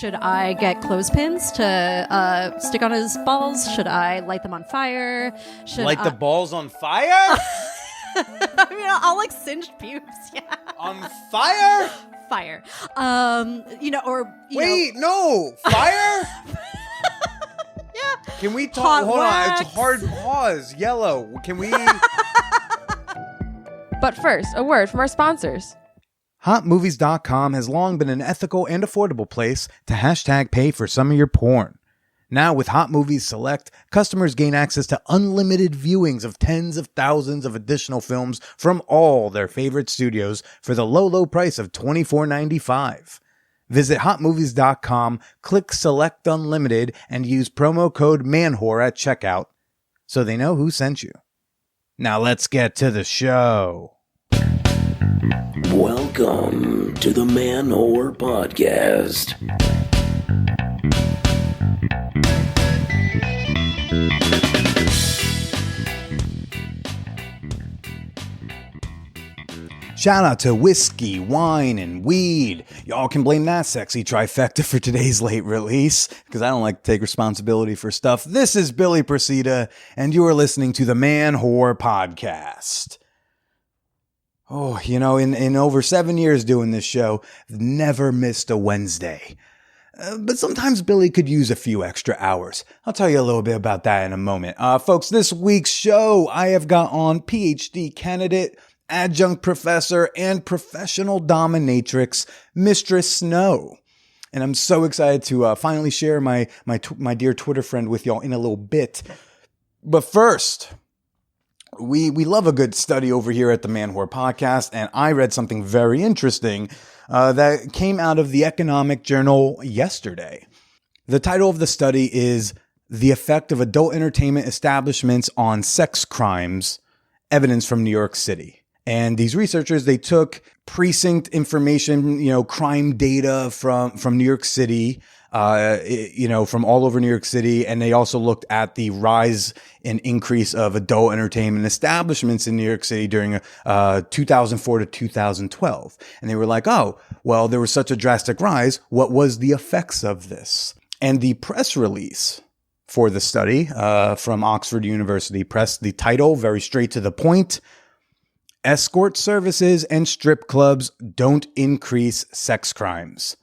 Should I get clothespins to stick on his balls? Should I light them on fire? Should Light the balls on fire? I mean, I'll like singed pubes. Yeah. On fire? Fire. Wait, no. Fire? Yeah. Can we talk? Hot Hold wax. on. It's hard pause. Yellow. Can we? But first, a word from our sponsors. HotMovies.com has long been an ethical and affordable place to hashtag pay for some of your porn. Now with Hot Movies Select, customers gain access to unlimited viewings of tens of thousands of additional films from all their favorite studios for the low, low price of $24.95. Visit HotMovies.com, click Select Unlimited, and use promo code MANWHORE at checkout so they know who sent you. Now let's get to the show. Welcome to the Man Whore Podcast. Shout out to whiskey, wine, and weed. Y'all can blame that sexy trifecta for today's late release, because I don't like to take responsibility for stuff. This is Billy Procida, and you are listening to the Man Whore Podcast. Oh, you know, in over 7 years doing this show, I've never missed a Wednesday. But sometimes Billy could use a few extra hours. I'll tell you a little bit about that in a moment. Folks, this week's show, I have got on PhD candidate, adjunct professor, and professional dominatrix, Mistress Snow. And I'm so excited to finally share my dear Twitter friend with y'all in a little bit. But first, we love a good study over here at the Man Whore Podcast, and I read something very interesting that came out of the Economic Journal yesterday. The title of the study is The Effect of Adult Entertainment Establishments on Sex Crimes, Evidence from New York City. And these researchers, they took precinct information, crime data from New York City, from all over New York City. And they also looked at the rise and increase of adult entertainment establishments in New York City during 2004 to 2012. And they were like, oh, well, there was such a drastic rise. What was the effects of this? And the press release for the study from Oxford University Press, the title, very straight to the point: Escort services and strip clubs don't increase sex crimes.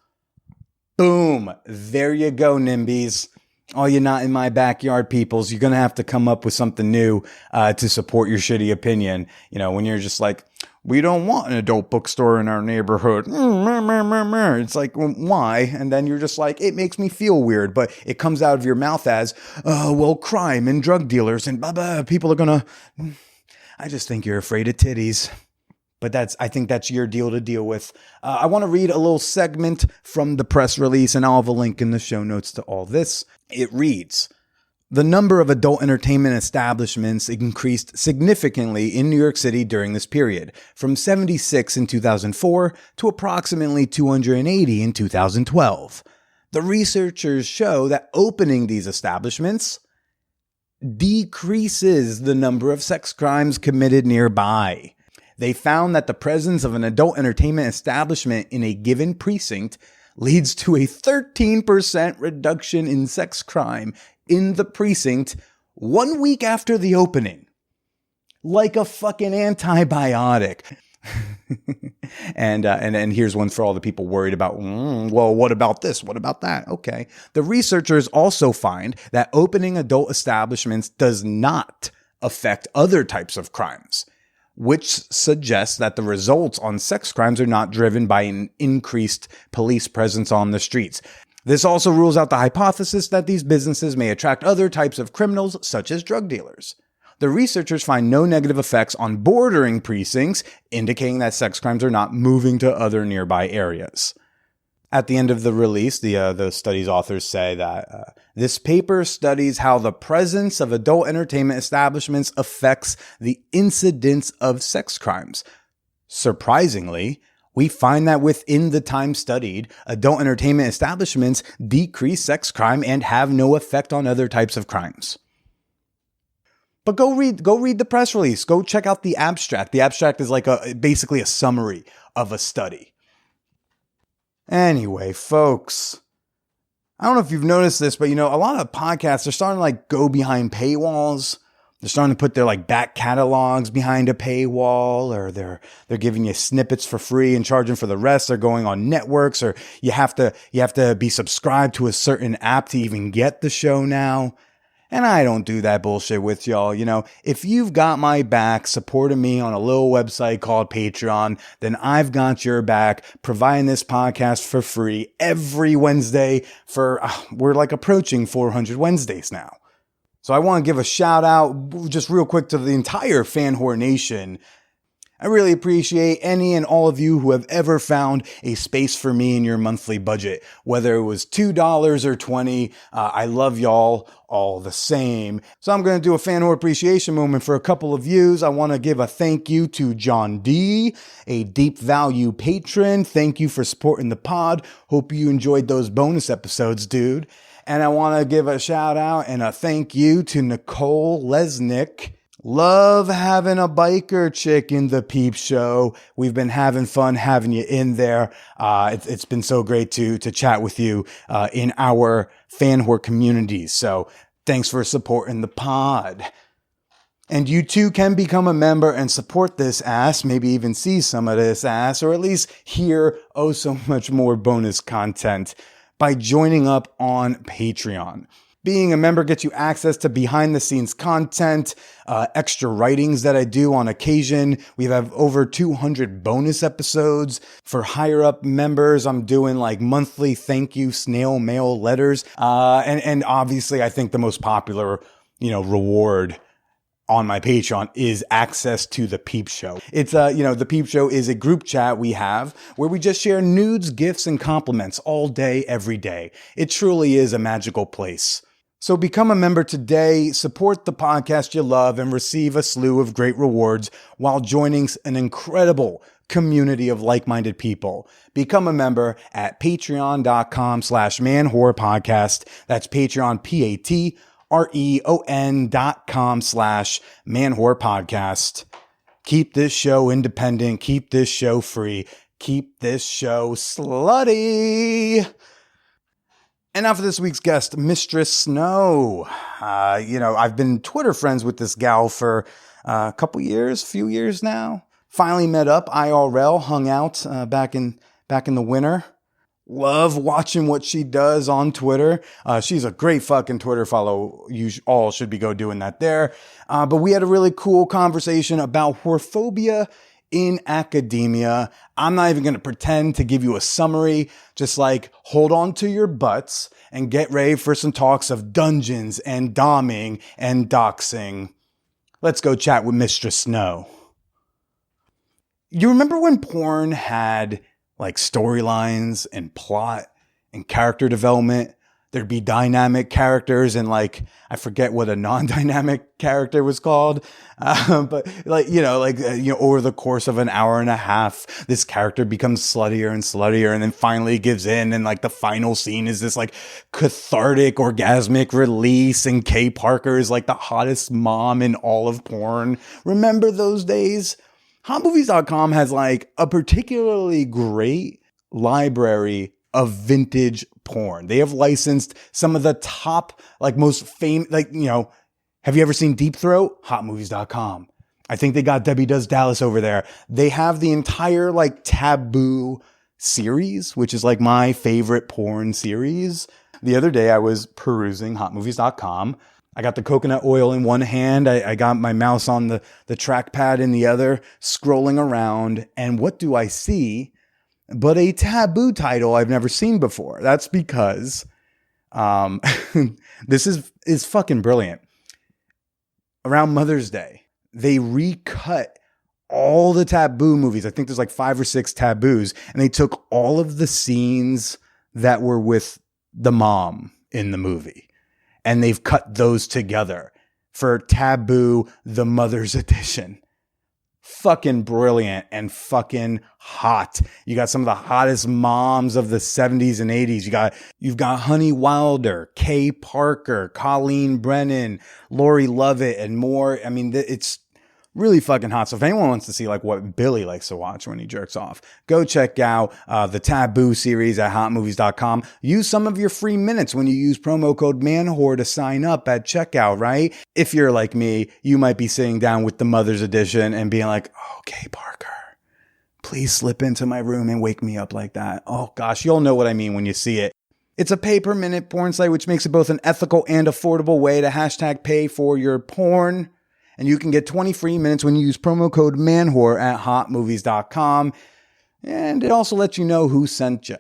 Boom. There you go, NIMBYs. All you not in my backyard peoples, you're going to have to come up with something new to support your shitty opinion. You know, when you're just like, we don't want an adult bookstore in our neighborhood. It's like, well, why? And then you're just like, it makes me feel weird. But it comes out of your mouth as, crime and drug dealers and blah, blah. People are going to... I just think you're afraid of titties. But I think that's your deal to deal with. I want to read a little segment from the press release, and I'll have a link in the show notes to all this. It reads, the number of adult entertainment establishments increased significantly in New York City during this period, from 76 in 2004 to approximately 280 in 2012. The researchers show that opening these establishments decreases the number of sex crimes committed nearby. They found that the presence of an adult entertainment establishment in a given precinct leads to a 13% reduction in sex crime in the precinct 1 week after the opening. Like a fucking antibiotic. And here's one for all the people worried about, well, what about this? What about that? Okay. The researchers also find that opening adult establishments does not affect other types of crimes, which suggests that the results on sex crimes are not driven by an increased police presence on the streets. This also rules out the hypothesis that these businesses may attract other types of criminals, such as drug dealers. The researchers find no negative effects on bordering precincts, indicating that sex crimes are not moving to other nearby areas. At the end of the release, the study's authors say that this paper studies how the presence of adult entertainment establishments affects the incidence of sex crimes. Surprisingly, we find that within the time studied, adult entertainment establishments decrease sex crime and have no effect on other types of crimes. But go read the press release. Go check out the abstract. The abstract is like basically a summary of a study. Anyway, folks, I don't know if you've noticed this, but a lot of podcasts are starting to like go behind paywalls. They're starting to put their like back catalogs behind a paywall, or they're giving you snippets for free and charging for the rest. They're going on networks, or you have to be subscribed to a certain app to even get the show now. And I don't do that bullshit with y'all. If you've got my back supporting me on a little website called Patreon, then I've got your back providing this podcast for free every Wednesday we're like approaching 400 Wednesdays now. So I want to give a shout out just real quick to the entire Fan Whore Nation. I really appreciate any and all of you who have ever found a space for me in your monthly budget, whether it was $2 or $20. I love y'all all the same. So I'm going to do a fan whore appreciation moment for a couple of views. I want to give a thank you to John D, a deep value patron. Thank you for supporting the pod. Hope you enjoyed those bonus episodes, dude. And I want to give a shout out and a thank you to Nicole Lesnick. Love having a biker chick in the Peep Show. We've been having fun having you in there. It's been so great to chat with you in our fan whore communities. So thanks for supporting the pod. And you too can become a member and support this ass, maybe even see some of this ass, or at least hear so much more bonus content by joining up on Patreon. Being a member gets you access to behind the scenes content, extra writings that I do on occasion. We have over 200 bonus episodes. For higher up members, I'm doing like monthly thank you snail mail letters. And obviously I think the most popular, reward on my Patreon is access to the Peep Show. It's the Peep Show is a group chat we have where we just share nudes, gifts, and compliments all day, every day. It truly is a magical place. So become a member today, support the podcast you love, and receive a slew of great rewards while joining an incredible community of like-minded people. Become a member at patreon.com/manwhorepodcast. That's Patreon, patreon.com/manwhorepodcast. Keep this show independent. Keep this show free. Keep this show slutty. And now for this week's guest, Mistress Snow. I've been Twitter friends with this gal for a few years now. Finally met up IRL, hung out back in the winter. Love watching what she does on Twitter. She's a great fucking Twitter follow. You all should be doing that there. But we had a really cool conversation about whorephobia in academia. I'm not even going to pretend to give you a summary. Just like hold on to your butts and get ready for some talks of dungeons and doming and doxing. Let's go chat with Mistress Snow. You remember when porn had like storylines and plot and character development? There'd be dynamic characters and like, I forget what a non-dynamic character was called. But over the course of an hour and a half, this character becomes sluttier and sluttier and then finally gives in. And like the final scene is this like cathartic, orgasmic release. And Kay Parker is like the hottest mom in all of porn. Remember those days? HotMovies.com has like a particularly great library of vintage porn. They have licensed some of the top, like most famous, have you ever seen Deep Throat? HotMovies.com. I think they got Debbie Does Dallas over there. They have the entire like Taboo series, which is like my favorite porn series. The other day I was perusing HotMovies.com. I got the coconut oil in one hand. I got my mouse on the trackpad in the other, scrolling around. And what do I see but a Taboo title I've never seen before? That's because this is fucking brilliant. Around Mother's Day, they recut all the Taboo movies. I think there's like 5 or 6 Taboos. And they took all of the scenes that were with the mom in the movie. And they've cut those together for Taboo, the Mother's Edition. Fucking brilliant and fucking hot. You got some of the hottest moms of the 70s and 80s. You've got Honey Wilder, Kay Parker, Colleen Brennan, Lori Lovett, and more. I mean, it's Really fucking hot. So if anyone wants to see like what Billy likes to watch when he jerks off, go check out the Taboo series at hotmovies.com. Use some of your free minutes when you use promo code MANWHORE to sign up at checkout, right? If you're like me, you might be sitting down with the Mother's Edition and being like, okay, Parker, please slip into my room and wake me up like that. Oh gosh, you'll know what I mean when you see it. It's a pay-per-minute porn site, which makes it both an ethical and affordable way to hashtag pay for your porn. And you can get 20 free minutes when you use promo code MANWHORE at hotmovies.com. And it also lets you know who sent you.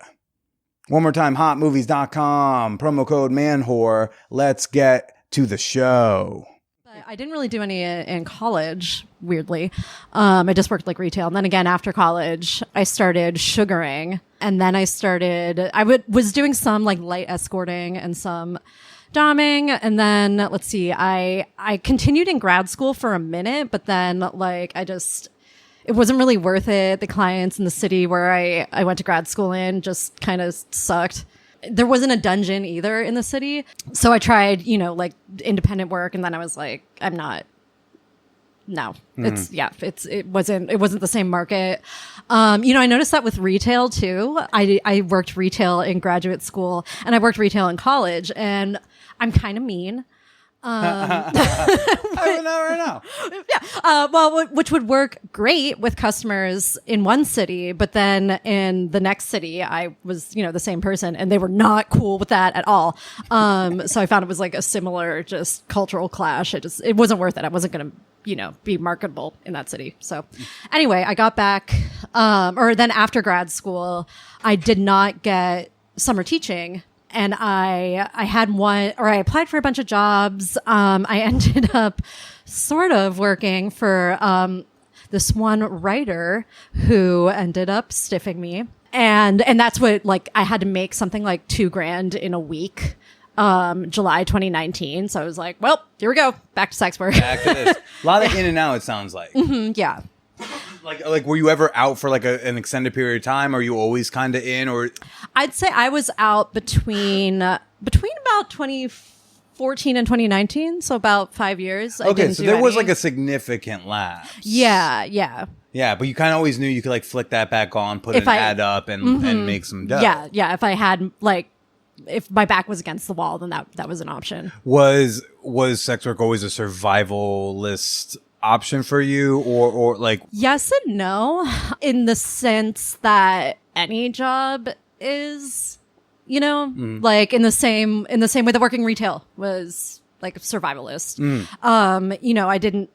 One more time, hotmovies.com, promo code MANWHORE. Let's get to the show. I didn't really do any in college, weirdly. I just worked like retail. And then again, after college, I started sugaring. And then I was doing some like light escorting and some doming. And then let's see, I continued in grad school for a minute, but then like it wasn't really worth it. The clients in the city where I went to grad school in just kind of sucked. There wasn't a dungeon either in the city. So I tried, like independent work. And then I was like, it wasn't the same market. I noticed that with retail too. I worked retail in graduate school and I worked retail in college, and I'm kind of mean. I don't know. Yeah. Which would work great with customers in one city, but then in the next city, I was, the same person, and they were not cool with that at all. So I found it was like a similar just cultural clash. It wasn't worth it. I wasn't going to, be marketable in that city. So anyway, I got back, or then after grad school, I did not get summer teaching. And I had I applied for a bunch of jobs. I ended up sort of working for this one writer who ended up stiffing me. And that's what, like, I had to make something like $2,000 in a week, July 2019. So I was like, well, here we go. Back to sex work. Back to this. A lot of in and out, it sounds like. Yeah. Like, were you ever out for like an extended period of time? Or are you always kind of in? Or I'd say I was out between about 2014 and 2019, so about 5 years. Okay, so there was like a significant lapse. Yeah. Yeah, but you kind of always knew you could like flick that back on, put an ad up, and make some dough. Yeah. If I had if my back was against the wall, then that was an option. Was sex work always a survivalist option for you, or like? Yes and no, in the sense that any job is, like in the same way that working retail was like a survivalist. I didn't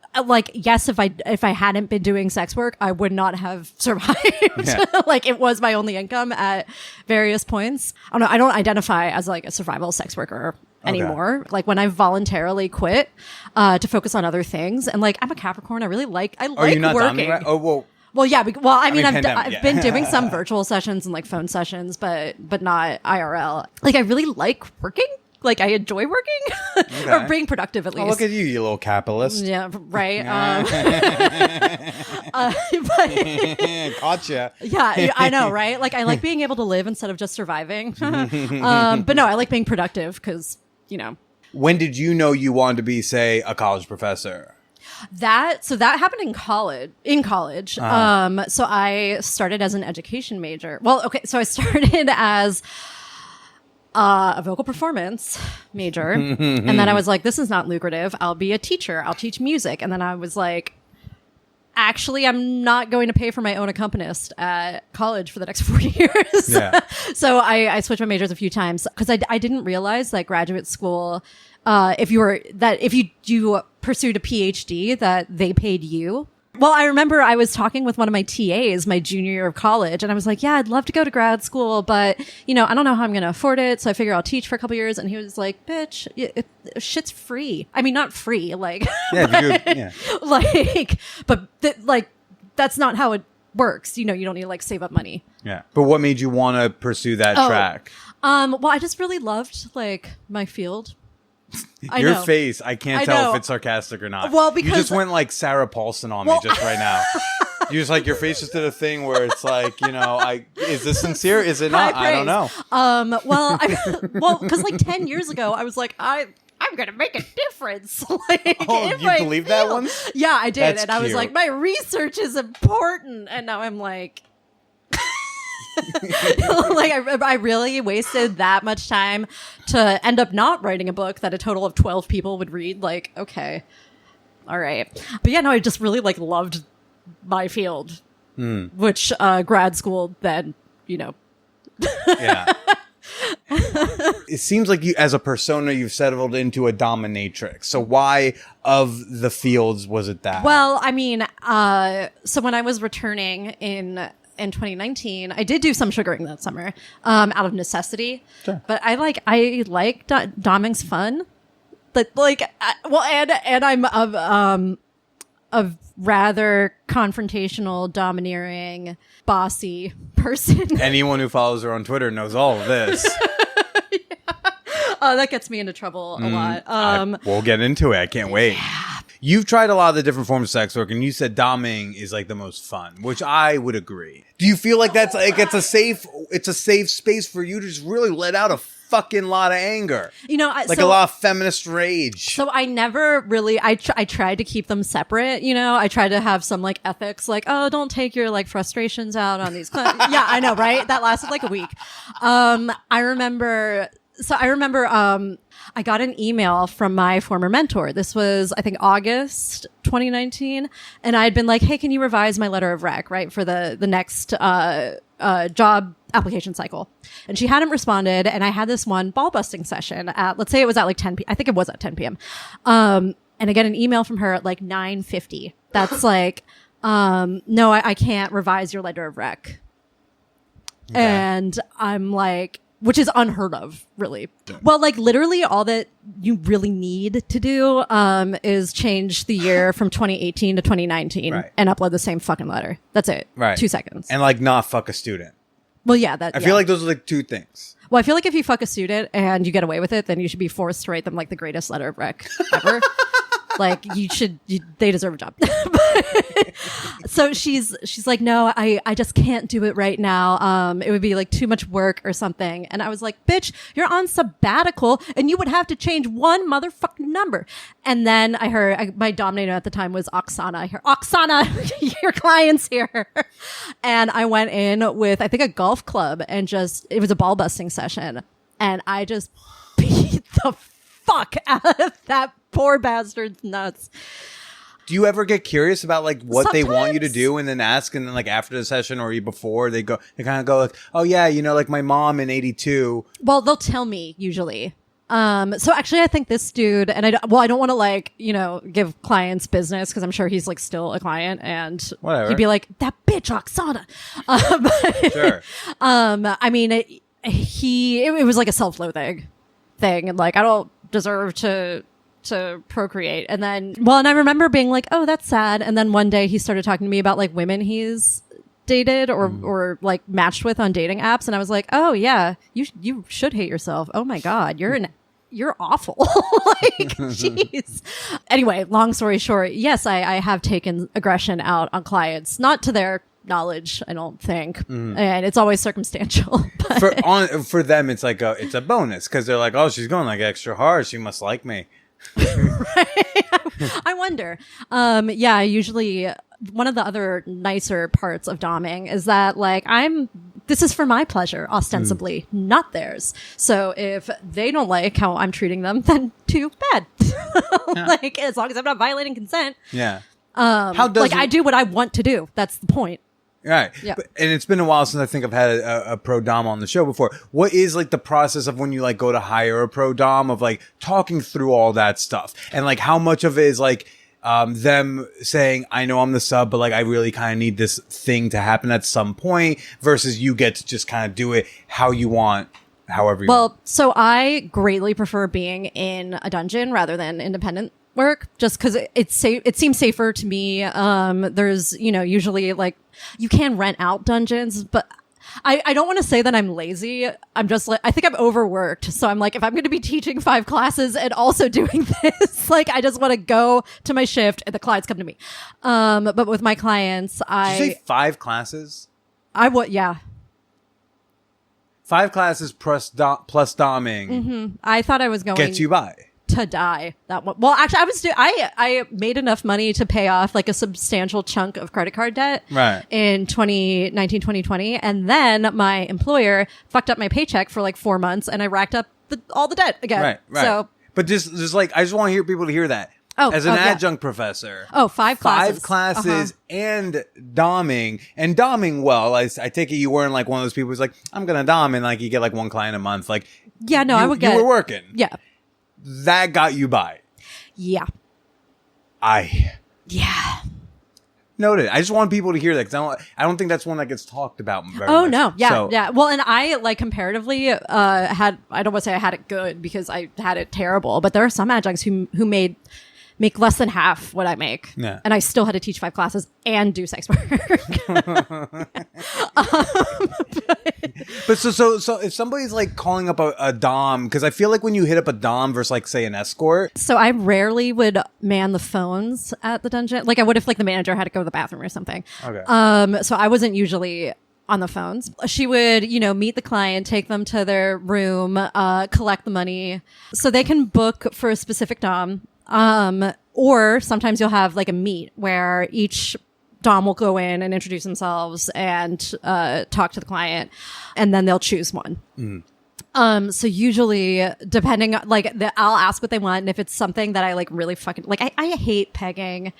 yes, if I hadn't been doing sex work, I would not have survived. Yeah. Like it was my only income at various points. I don't identify as like a survival sex worker anymore. Okay. Like when I voluntarily quit to focus on other things, and like I'm a Capricorn, I like Are you not working. Right? Oh well. Well, yeah. I've been doing some Yeah. virtual sessions and like phone sessions, but not IRL. Like I really like working. Like I enjoy working or being productive at least. Oh, look at you little capitalist. Yeah, right. Gotcha. Yeah, I know, right? Like I like being able to live instead of just surviving. But no, I like being productive because, When did you know you wanted to be, say, a college professor? That happened in college. So I started as an education major. Well, okay, so I started as a vocal performance major, and then I was like, this is not lucrative. I'll be a teacher. I'll teach music. And then I was like, actually, I'm not going to pay for my own accompanist at college for the next 4 years. Yeah. So I switched my majors a few times because I didn't realize that graduate school, if you pursued a PhD, that they paid you. Well, I remember I was talking with one of my TAs my junior year of college, and I was like, yeah, I'd love to go to grad school, but, I don't know how I'm going to afford it, so I figure I'll teach for a couple years. And he was like, bitch, shit's free. I mean, not free, like... Yeah, but that's not how it works. You don't need to, save up money. Yeah. But what made you want to pursue that track? Well, I just really loved, my field. Your face, I can't tell if it's sarcastic or not. Well, because... You just went like Sarah Paulson on me just right now. You just your face just did a thing where it's like, is this sincere? Is it not? I don't know. Well, because 10 years ago, I was like, I I'm gonna make a difference. Like, Oh, in you my believe that field. one? Yeah, I did. That's And I was cute. like, my research is important. And now I'm like, like I really wasted that much time to end up not writing a book that a total of 12 people would read. Like, okay, all right. But yeah, no, I just really like loved my field, which grad school then, Yeah. It seems like you, as a persona, you've settled into a dominatrix. So why of the fields was it that? Well, I mean, so when I was returning in 2019, I did do some sugaring that summer, out of necessity. Sure. But I like doming's fun. And I'm of rather confrontational, domineering, bossy person. Anyone who follows her on Twitter knows all of this. That gets me into trouble a lot. We'll get into it. I can't wait. You've tried a lot of the different forms of sex work, and you said doming is like the most fun, which I would agree. Do you feel like that's like it's a safe space for you to just really let out a fucking lot of anger? a A lot of feminist rage. So I never really, I tried to keep them separate, I tried to have some like ethics, like, oh, don't take your like frustrations out on these clients. Yeah, I know, right? That lasted like a week. I remember I got an email from my former mentor. This was, I think, August 2019. And I had been like, hey, can you revise my letter of rec, right, for the next job application cycle? And she hadn't responded. And I had this one ball busting session at, let's say it was at like 10 p.m. I think it was at 10 p.m. And I get an email from her at like 9:50. That's like, no, I can't revise your letter of rec. Okay. And I'm like, which is unheard of, really. Yeah. Well, like literally all that you really need to do is change the year from 2018 to 2019 and upload the same fucking letter. That's it. Right. 2 seconds. And like not fuck a student. Well, yeah. I feel like those are like two things. Well, I feel like if you fuck a student and you get away with it, then you should be forced to write them like the greatest letter of rec ever. Like they deserve a job. So she's like, no, I just can't do it right now. It would be like too much work or something. And I was like, bitch, you're on sabbatical and you would have to change one motherfucking number. And then I heard my dominator at the time was Oksana. I heard, Oksana, your client's here. And I went in with, I think, a golf club and it was a ball busting session. And I just beat the fuck out of that poor bastard's nuts. Do you ever get curious about like what Sometimes. they want you to do and then ask, and then like after the session or before they kind of go like, oh yeah, like my mom in 82. Well, they'll tell me usually. So actually I think this dude, and I don't want to like, give clients business because I'm sure he's like still a client and whatever. He'd be like, that bitch Oksana. Sure. I mean, it was like a self-loathing thing. And like, I don't deserve to procreate. And then, and I remember being like, oh, that's sad. And then one day he started talking to me about like women he's dated or like matched with on dating apps. And I was like, oh yeah, you should hate yourself. Oh my God, you're awful. Like, jeez. Anyway, long story short, yes, I have taken aggression out on clients, not to their knowledge, I don't think. And it's always circumstantial. But For them, it's like it's a bonus because they're like, oh, she's going like extra hard. She must like me. Right? I wonder. Yeah, usually one of the other nicer parts of doming is that like this is for my pleasure, ostensibly, not theirs. So if they don't like how I'm treating them, then too bad. Yeah. Like as long as I'm not violating consent. Yeah. I do what I want to do. That's the point. Right. Yeah. And it's been a while since I think I've had a pro dom on the show before. What is like the process of when you like go to hire a pro dom of like talking through all that stuff, and like how much of it is like them saying, I know I'm the sub, but like I really kind of need this thing to happen at some point, versus you get to just kind of do it how you want, however you want. So I greatly prefer being in a dungeon rather than independent work, just because it's safe. It seems safer to me. There's, usually like you can rent out dungeons, but I don't want to say that I'm lazy. I'm just like, I think I'm overworked. So I'm like, if I'm going to be teaching 5 classes and also doing this, like, I just want to go to my shift and the clients come to me. But with my clients, Did you say 5 classes? Yeah. 5 classes plus doming. Mm-hmm. I thought I was going gets you by to die. That one. Well, actually, I made enough money to pay off like a substantial chunk of credit card debt in 2019, 2020. And then my employer fucked up my paycheck for like 4 months and I racked up all the debt again. Right. So, but just like, I just want to hear people to hear that. As an adjunct professor. Oh, 5 classes. 5 classes and doming. And doming well. I take it you weren't like one of those people who's like, I'm going to dom and like you get like 1 client a month. Like, yeah, no, I would get. You were working. Yeah. That got you by. Yeah. Yeah. Noted. I just want people to hear that because I don't think that's one that gets talked about very much. No. Yeah. So, yeah. Well, and I like comparatively I don't want to say I had it good because I had it terrible, but there are some adjuncts who make less than half what I make. Yeah. And I still had to teach 5 classes and do sex work. But so if somebody's like calling up a dom, because I feel like when you hit up a dom versus like say an escort. So I rarely would man the phones at the dungeon. Like I would if like the manager had to go to the bathroom or something. Okay. So I wasn't usually on the phones. She would, meet the client, take them to their room, collect the money so they can book for a specific dom. Or sometimes you'll have like a meet where each dom will go in and introduce themselves and talk to the client, and then they'll choose one. So usually, depending on I'll ask what they want, and if it's something that I like really fucking like, I hate pegging.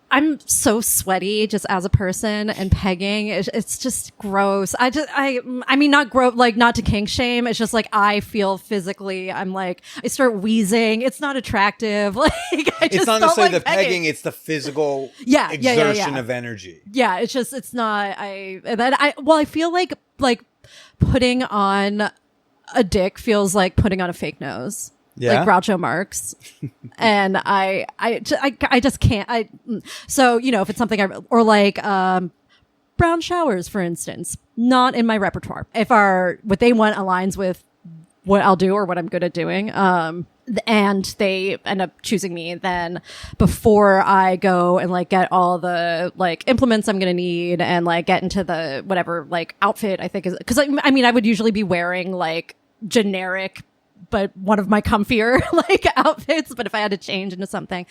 I'm so sweaty just as a person, and pegging it's just gross. I mean not gross, like not to kink shame. It's just like I feel physically, I'm like I start wheezing. It's not attractive. Like it's not necessarily the pegging. It's the physical exertion of energy. Yeah, it's not. I feel like putting on a dick feels like putting on a fake nose. Yeah. Like Groucho Marx. And I just can't. So, if it's something or like, brown showers, for instance, not in my repertoire. If what they want aligns with what I'll do or what I'm good at doing, and they end up choosing me, then before I go and like get all the like implements I'm going to need and like get into the whatever like outfit I think is, cause I mean, I would usually be wearing like generic, but one of my comfier like outfits, but if I had to change into something,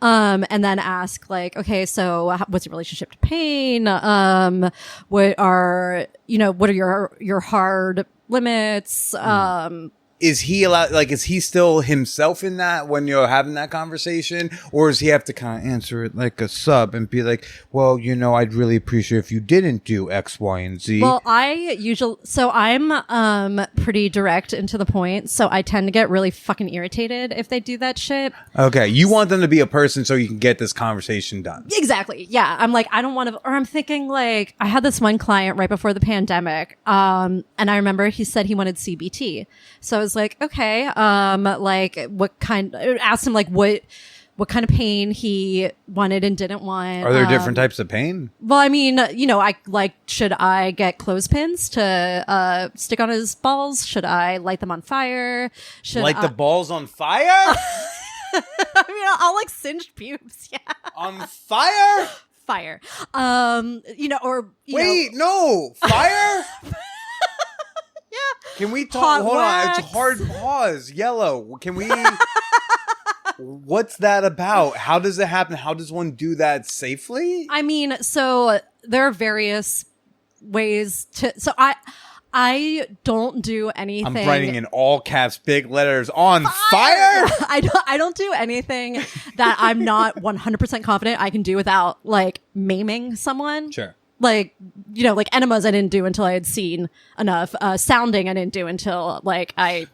and then ask like, okay, so what's your relationship to pain? What are your hard limits? Is he allowed, like, is he still himself in that when you're having that conversation? Or does he have to kind of answer it like a sub and be like, well, I'd really appreciate if you didn't do X, Y, and Z? Well, I'm pretty direct and to the point. So I tend to get really fucking irritated if they do that shit. Okay. You want them to be a person so you can get this conversation done. Exactly. Yeah. I'm like, I don't want to, or I'm thinking like, I had this one client right before the pandemic. And I remember he said he wanted CBT. So I was like, okay, like asked him like what kind of pain he wanted and didn't want. Are there different types of pain? Well, I mean, I like, should I get clothespins to stick on his balls? Should I light them on fire? Should light the balls on fire? I mean, I'll like singed pubes. Yeah. On fire? Fire. Wait, no. Fire? Yeah. Can we talk? Hot hold wax. on. It's a hard pause. Yellow. Can we? What's that about? How does it happen? How does one do that safely? I mean, so there are various ways to. So I don't do anything. I'm writing in all caps, big letters, on fire. I don't do anything that I'm not 100% confident I can do without like maiming someone. Sure. Like, like enemas I didn't do until I had seen enough. Sounding I didn't do until like I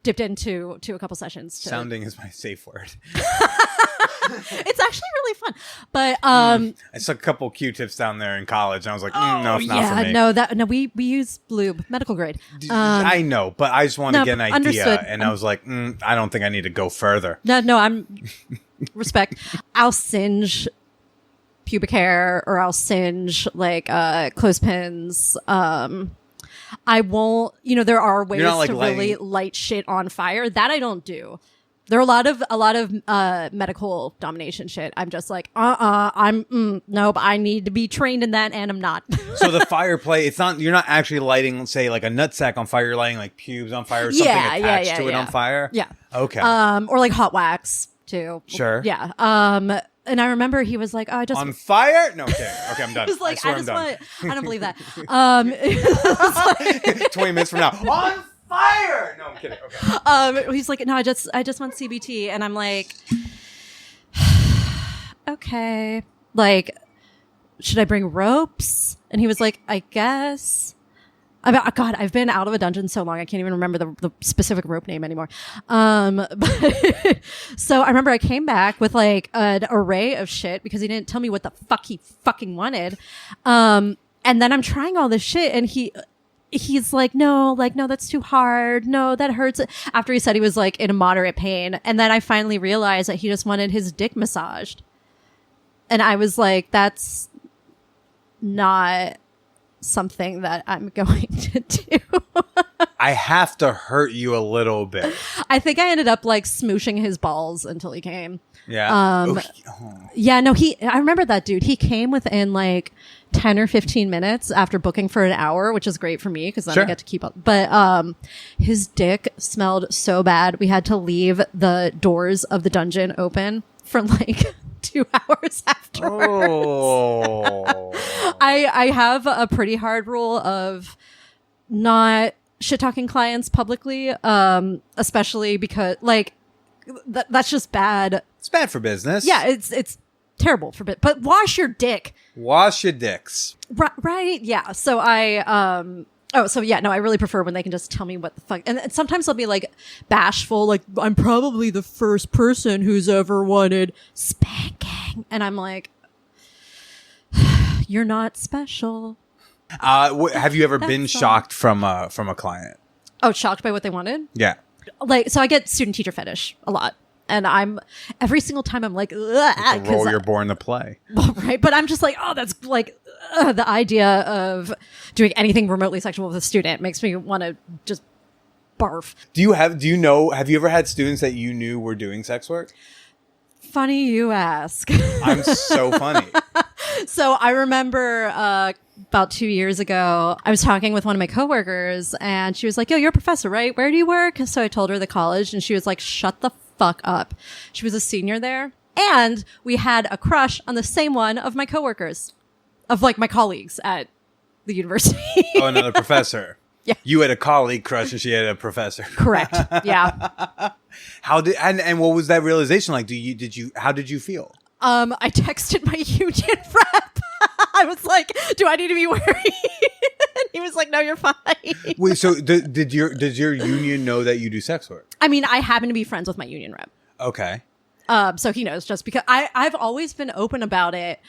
dipped into a couple sessions. Sounding is my safe word. It's actually really fun. But I saw a couple Q-tips down there in college and I was like, no, it's not for me. No, we use lube, medical grade. I know, but I just want to get an idea. Understood. And I was like, I don't think I need to go further. No, I'm respect. I'll singe pubic hair or I'll singe like clothespins. I won't, there are ways like to really light shit on fire. That I don't do. There are a lot of medical domination shit. I'm just like, nope, I need to be trained in that, and I'm not. So the fire play, it's not, you're not actually lighting, say, like a nutsack on fire. You're lighting like pubes on fire or something attached to it on fire. Yeah. Okay. Or like hot wax too. Sure. Yeah. And I remember he was like, "Oh, I just on fire." No, okay, okay, I'm done. He was like, I I just I'm done. want. I don't believe that. 20 minutes from now, on fire. No, I'm kidding. Okay. He's like, "No, I just want CBT," and I'm like, "Okay, like, should I bring ropes?" And he was like, "I guess." God, I've been out of a dungeon so long I can't even remember the specific rope name anymore. But so I remember I came back with like an array of shit because he didn't tell me what the fuck he fucking wanted. And then I'm trying all this shit, and he's like, no, that's too hard. No, that hurts. After he said he was like in moderate pain, and then I finally realized that he just wanted his dick massaged, and I was like, that's not something that I'm going to do. I have to hurt you a little bit. I think I ended up like smooshing his balls until he came. Yeah. Yeah, no, I remember that dude. He came within like 10 or 15 minutes after booking for an hour, which is great for me because then I get to keep up. But his dick smelled so bad. We had to leave the doors of the dungeon open for like 2 hours afterwards. Oh. I have a pretty hard rule of not shit talking clients publicly, especially because like that's just bad. It's bad for business. Yeah, it's terrible for bit. But wash your dick. Wash your dicks. Right? Yeah. So I really prefer when they can just tell me what the fuck. And sometimes they'll be like bashful, like, I'm probably the first person who's ever wanted spanking. And I'm like, you're not special. Have you ever been That's shocked from a client? Oh, shocked by what they wanted? Yeah. Like, so I get student teacher fetish a lot. And every single time I'm like, The role you're born to play. Right. But I'm just like, oh, that's like the idea of doing anything remotely sexual with a student makes me want to just barf. Have you ever had students that you knew were doing sex work? Funny you ask. I'm so funny. So I remember about 2 years ago, I was talking with one of my coworkers and she was like, yo, you're a professor, right? Where do you work? So I told her the college and she was like, shut the fuck up. She was a senior there. And we had a crush on the same one of my coworkers, of like my colleagues at the university. Oh, another professor. Yeah. You had a colleague crush and she had a professor. Correct. Yeah. And what was that realization like? How did you feel? I texted my union rep. I was like, do I need to be worried? And he was like, no, you're fine. Wait, so did your union know that you do sex work? I mean, I happen to be friends with my union rep. Okay. So he knows just because I've always been open about it.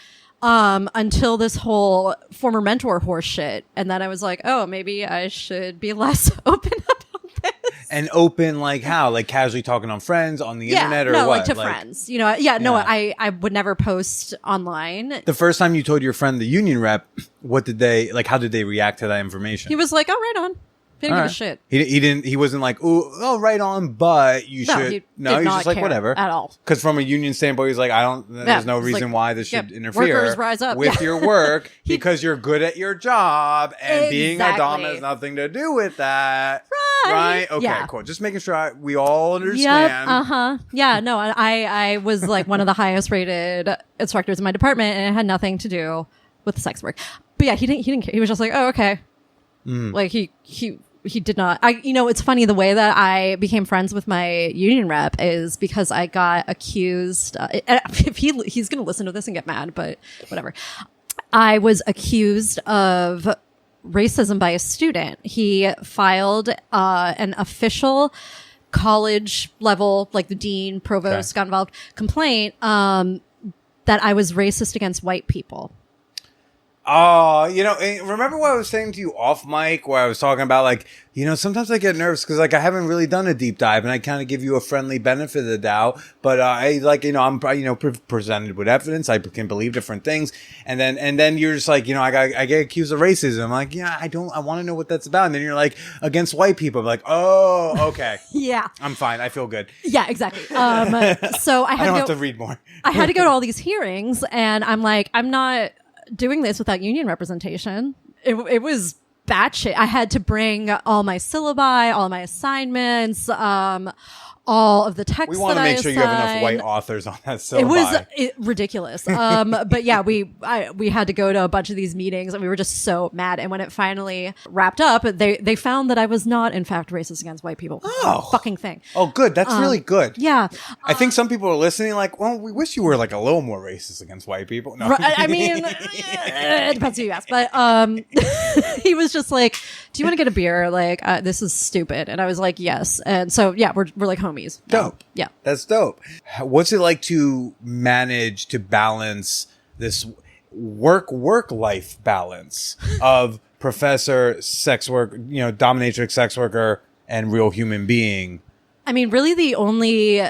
Until this whole former mentor horse shit. And then I was like, oh, maybe I should be less open about this. And open, like how? Like casually talking on friends on the internet or no, what? like to friends. You know, no, I would never post online. The first time you told your friend, the union rep, how did they react to that information? He was like, oh, right on. He didn't give a shit. He wasn't like, oh, right on, but you should. He No, he's just like, whatever. At all. Because from a union standpoint, he's like, there's no reason why this should interfere workers rise up. with your work because you're good at your job and being a dom has nothing to do with that. Right? Okay, cool. Just making sure we all understand. Yep. Yeah, no, I was like one of the highest rated instructors in my department and it had nothing to do with the sex work. But yeah, he didn't care. He was just like, oh, okay. Like he did not. It's funny the way that I became friends with my union rep is because I got accused. If he's going to listen to this and get mad, but whatever. I was accused of racism by a student. He filed an official college level, like the dean, provost got involved, complaint that I was racist against white people. Oh, remember what I was saying to you off mic where I was talking about like, sometimes I get nervous because like I haven't really done a deep dive and I kind of give you a friendly benefit of the doubt. But I like, I'm presented with evidence. I can believe different things. And then you're just like, I get accused of racism. I'm like, I want to know what that's about. And then you're like, against white people. I'm like, oh, okay. Yeah. I'm fine. I feel good. Yeah, exactly. So I don't have to read more. I had to go to all these hearings and I'm like, I'm not doing this without union representation. It was batshit. I had to bring all my syllabi, all my assignments, all of the texts. We want to make sure you have enough white authors on that syllabi. It was ridiculous. But yeah, we had to go to a bunch of these meetings and we were just so mad. And when it finally wrapped up, they found that I was not in fact racist against white people. Oh, fucking thing. Oh, good. That's really good. Yeah. I think some people are listening like, well, we wish you were like a little more racist against white people. No. I mean, it depends who you ask. But he was just like, do you want to get a beer? Like, this is stupid. And I was like, yes. And so, yeah, we're like homies. Dope. Yeah. That's dope. What's it like to manage to balance this work-life balance of professor, sex work, dominatrix sex worker, and real human being? I mean, really the only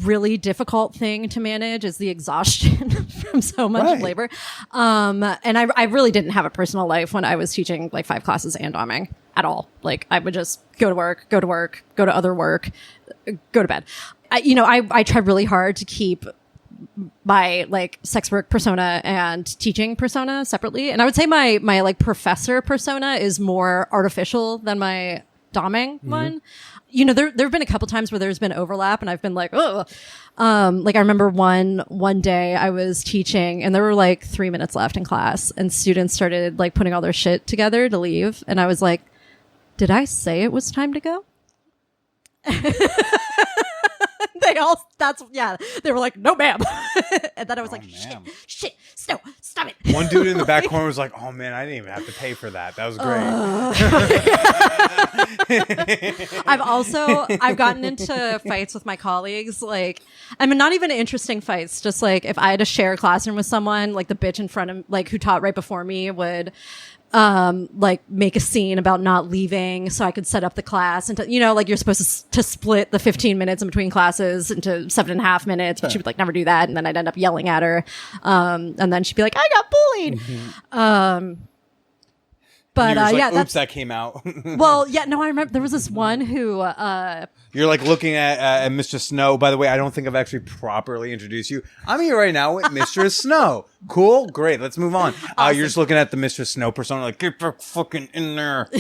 really difficult thing to manage is the exhaustion from so much labor. And I really didn't have a personal life when I was teaching like 5 classes and doming at all. Like I would just go to work, go to other work, go to bed. I tried really hard to keep my like sex work persona and teaching persona separately. And I would say my like professor persona is more artificial than my doming one. There have been a couple times where there's been overlap and I've been like, oh, like I remember one day I was teaching and there were like 3 minutes left in class and students started like putting all their shit together to leave. And I was like, did I say it was time to go? They were like, no, ma'am. And then I was like, shit, no, stop it. One dude in the back corner was like, oh man, I didn't even have to pay for that. That was great. I've gotten into fights with my colleagues. Like, I mean, not even interesting fights. Just like if I had to share a classroom with someone, like the bitch in front of, like who taught right before me would, like make a scene about not leaving so I could set up the class and like you're supposed to split the 15 minutes in between classes into 7.5 minutes, but she would like never do that. And then I'd end up yelling at her. And then she'd be like, I got bullied. But like, oops, that came out. Well, yeah, no, I remember there was this one who, you're like looking at Mistress Snow. By the way, I don't think I've actually properly introduced you. I'm here right now with Mistress Snow. Cool, great. Let's move on. Awesome. You're just looking at the Mistress Snow persona, like get the fucking in there.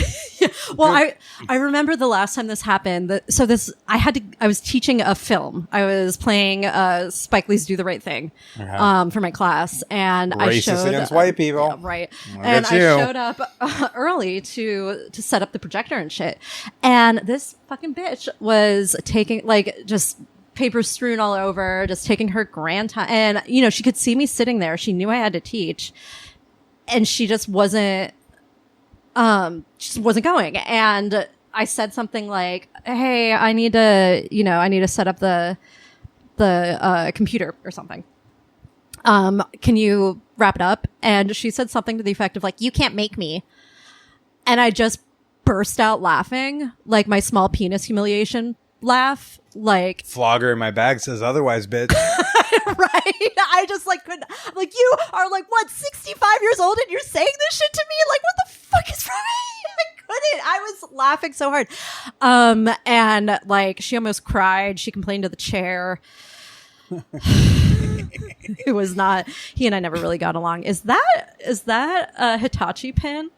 Well, I remember the last time this happened. I was teaching a film. I was playing Spike Lee's "Do the Right Thing" for my class, and I showed against white people, right? And I showed up early to set up the projector and shit, and this fucking bitch was taking like just paper strewn all over, just taking her grand time. And, she could see me sitting there. She knew I had to teach and she just wasn't going. And I said something like, hey, I need to set up the computer or something. Can you wrap it up? And she said something to the effect of like, you can't make me. And I just burst out laughing, like my small penis humiliation laugh, like flogger in my bag says otherwise, bitch. Right? I just like couldn't. Like you are like what 65 years old and you're saying this shit to me? Like what the fuck is wrong? I couldn't. I was laughing so hard. And like she almost cried. She complained to the chair. It was not. He and I never really got along. Is that a Hitachi pin?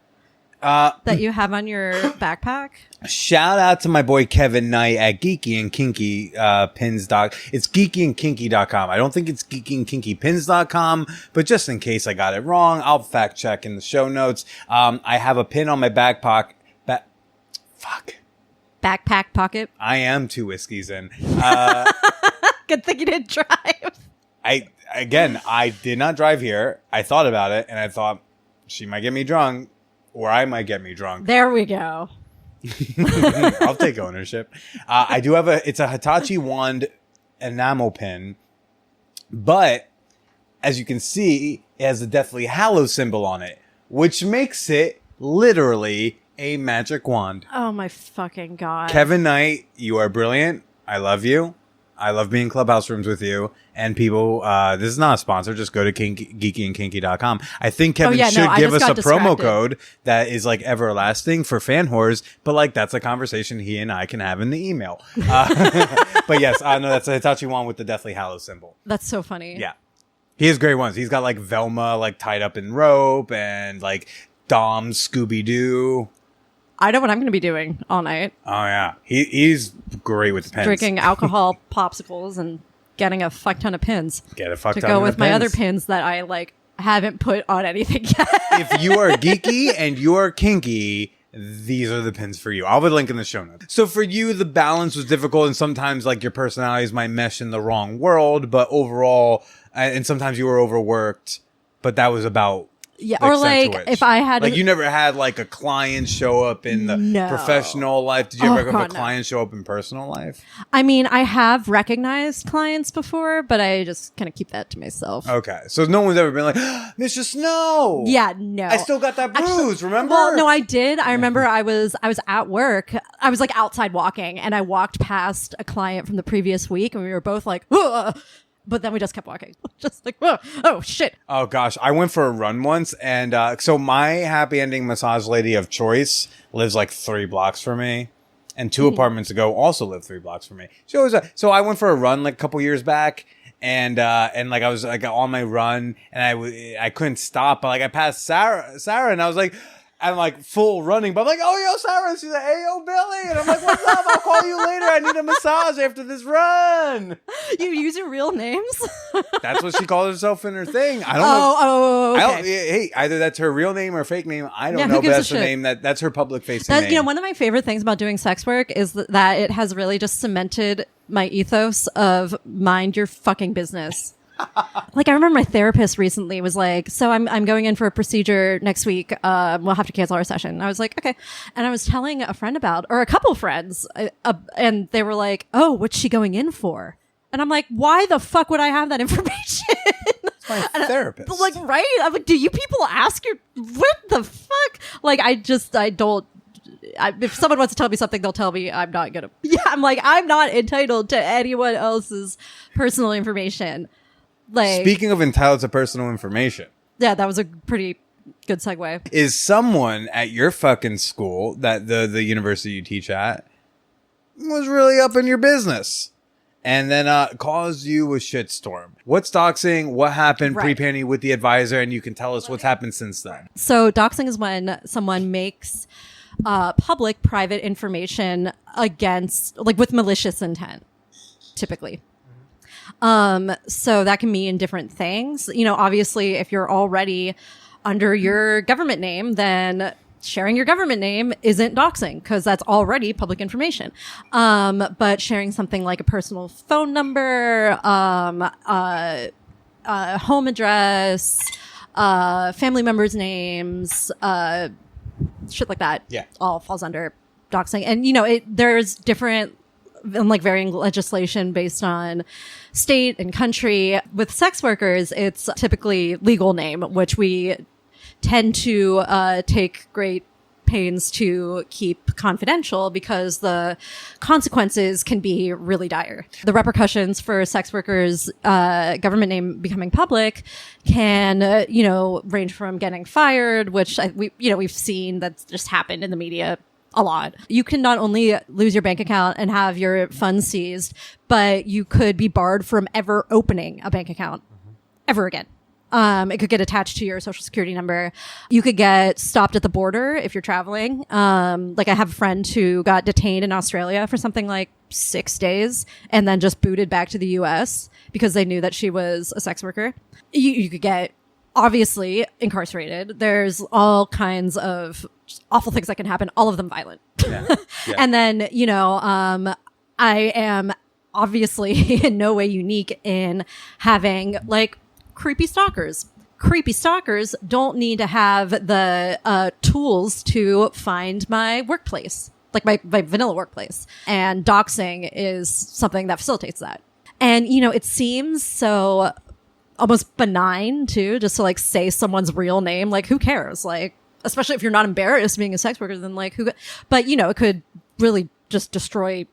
That you have on your backpack? Shout out to my boy Kevin Knight at Geeky and Kinky Pins. It's geekyandkinky.com. I don't think it's geekyandkinkypins.com, but just in case I got it wrong, I'll fact check in the show notes. I have a pin on my backpack. Backpack pocket. I am 2 whiskeys in. Good thing you didn't drive. I did not drive here. I thought about it and I thought she might get me drunk. Or I might get me drunk. There we go. I'll take ownership. I do have it's a Hitachi wand enamel pin. But as you can see, It has a Deathly Hallows symbol on it, which makes it literally a magic wand. Oh my fucking God. Kevin Knight, you are brilliant. I love you. I love being in clubhouse rooms with you. And people, this is not a sponsor. Just go to geekyandkinky.com. I think Kevin should give us a promo code that is like everlasting for fan whores. But like, that's a conversation he and I can have in the email. But yes, no, that's a Hitachi wand with the Deathly Hallows symbol. That's so funny. Yeah. He has great ones. He's got like Velma like tied up in rope and like Dom's Scooby-Doo. I know what I'm going to be doing all night. Oh, yeah. He's great with pens. Drinking alcohol popsicles and getting a fuck ton of pins. Get a fuck to ton go of with my pins. other pins that I like haven't put on anything yet. If you are geeky and you are kinky, these are the pins for you. I'll put a link in the show notes. So for you, the balance was difficult, and sometimes like your personalities might mesh in the wrong world, but overall, and sometimes you were overworked, but that was about... Yeah, or like if I had like you never had like a client show up in the professional life. Did you ever have a client show up in personal life? I mean, I have recognized clients before, but I just kind of keep that to myself. Okay, so no one's ever been like, Mistress, no. Yeah, no. I still got that bruise. Remember? Well, no, I did. I remember I was at work. I was like outside walking, and I walked past a client from the previous week, and we were both like, ugh. But then we just kept walking. Just like, whoa, oh, shit. Oh, gosh. I went for a run once. And so my happy ending massage lady of choice lives like 3 blocks from me. And 2 apartments ago also lived 3 blocks from me. She always, so I went for a run like a couple years back. And like I was like on my run. And I couldn't stop. But like I passed Sarah. And I was like... I'm like full running, but I'm like, oh, yo, Sarah. And she's like, hey, yo, Billy. And I'm like, what's up? I'll call you later. I need a massage after this run. You use your real names? That's what she calls herself in her thing. I don't know. Oh, okay. Hey, either that's her real name or fake name. I don't know, but that's the name that's her public facing name. You know, one of my favorite things about doing sex work is that it has really just cemented my ethos of mind your fucking business. Like I remember my therapist recently was like, so I'm going in for a procedure next week. We'll have to cancel our session. And I was like, okay. And I was telling a friend or a couple friends, and they were like, oh, what's she going in for? And I'm like, why the fuck would I have that information? It's my therapist. Like, right? I'm like, do you people ask what the fuck? Like, I don't. If someone wants to tell me something, they'll tell me. I'm not gonna. Yeah, I'm like, I'm not entitled to anyone else's personal information. Like, speaking of entitled to personal information. Yeah, that was a pretty good segue. Is someone at your fucking school, that the university you teach at, was really up in your business and then caused you a shitstorm? What's doxing? What happened pre-panty with the advisor? And you can tell us what's happened since then. So doxing is when someone makes public private information against, like, with malicious intent, typically. So that can mean different things. You know, obviously, if you're already under your government name, then sharing your government name isn't doxing because that's already public information. But sharing something like a personal phone number, home address, family members' names, shit like that, all falls under doxing. And, you know, there's different and like varying legislation based on state and country. With sex workers, it's typically legal name, which we tend to take great pains to keep confidential because the consequences can be really dire. The repercussions for sex workers' government name becoming public can, range from getting fired, which we've seen that's just happened in the media a lot. You can not only lose your bank account and have your funds seized, but you could be barred from ever opening a bank account ever again. It could get attached to your social security number. You could get stopped at the border if you're traveling. Like I have a friend who got detained in Australia for something like 6 days and then just booted back to the US because they knew that she was a sex worker. You could get obviously incarcerated. There's all kinds of awful things that can happen, all of them violent. Yeah. And then, I am obviously in no way unique in having like creepy stalkers. Creepy stalkers don't need to have the tools to find my workplace, like my vanilla workplace. And doxing is something that facilitates that. And, it seems so almost benign too, just to like say someone's real name. Like, who cares? Like, especially if you're not embarrassed being a sex worker, then like but you know, it could really just destroy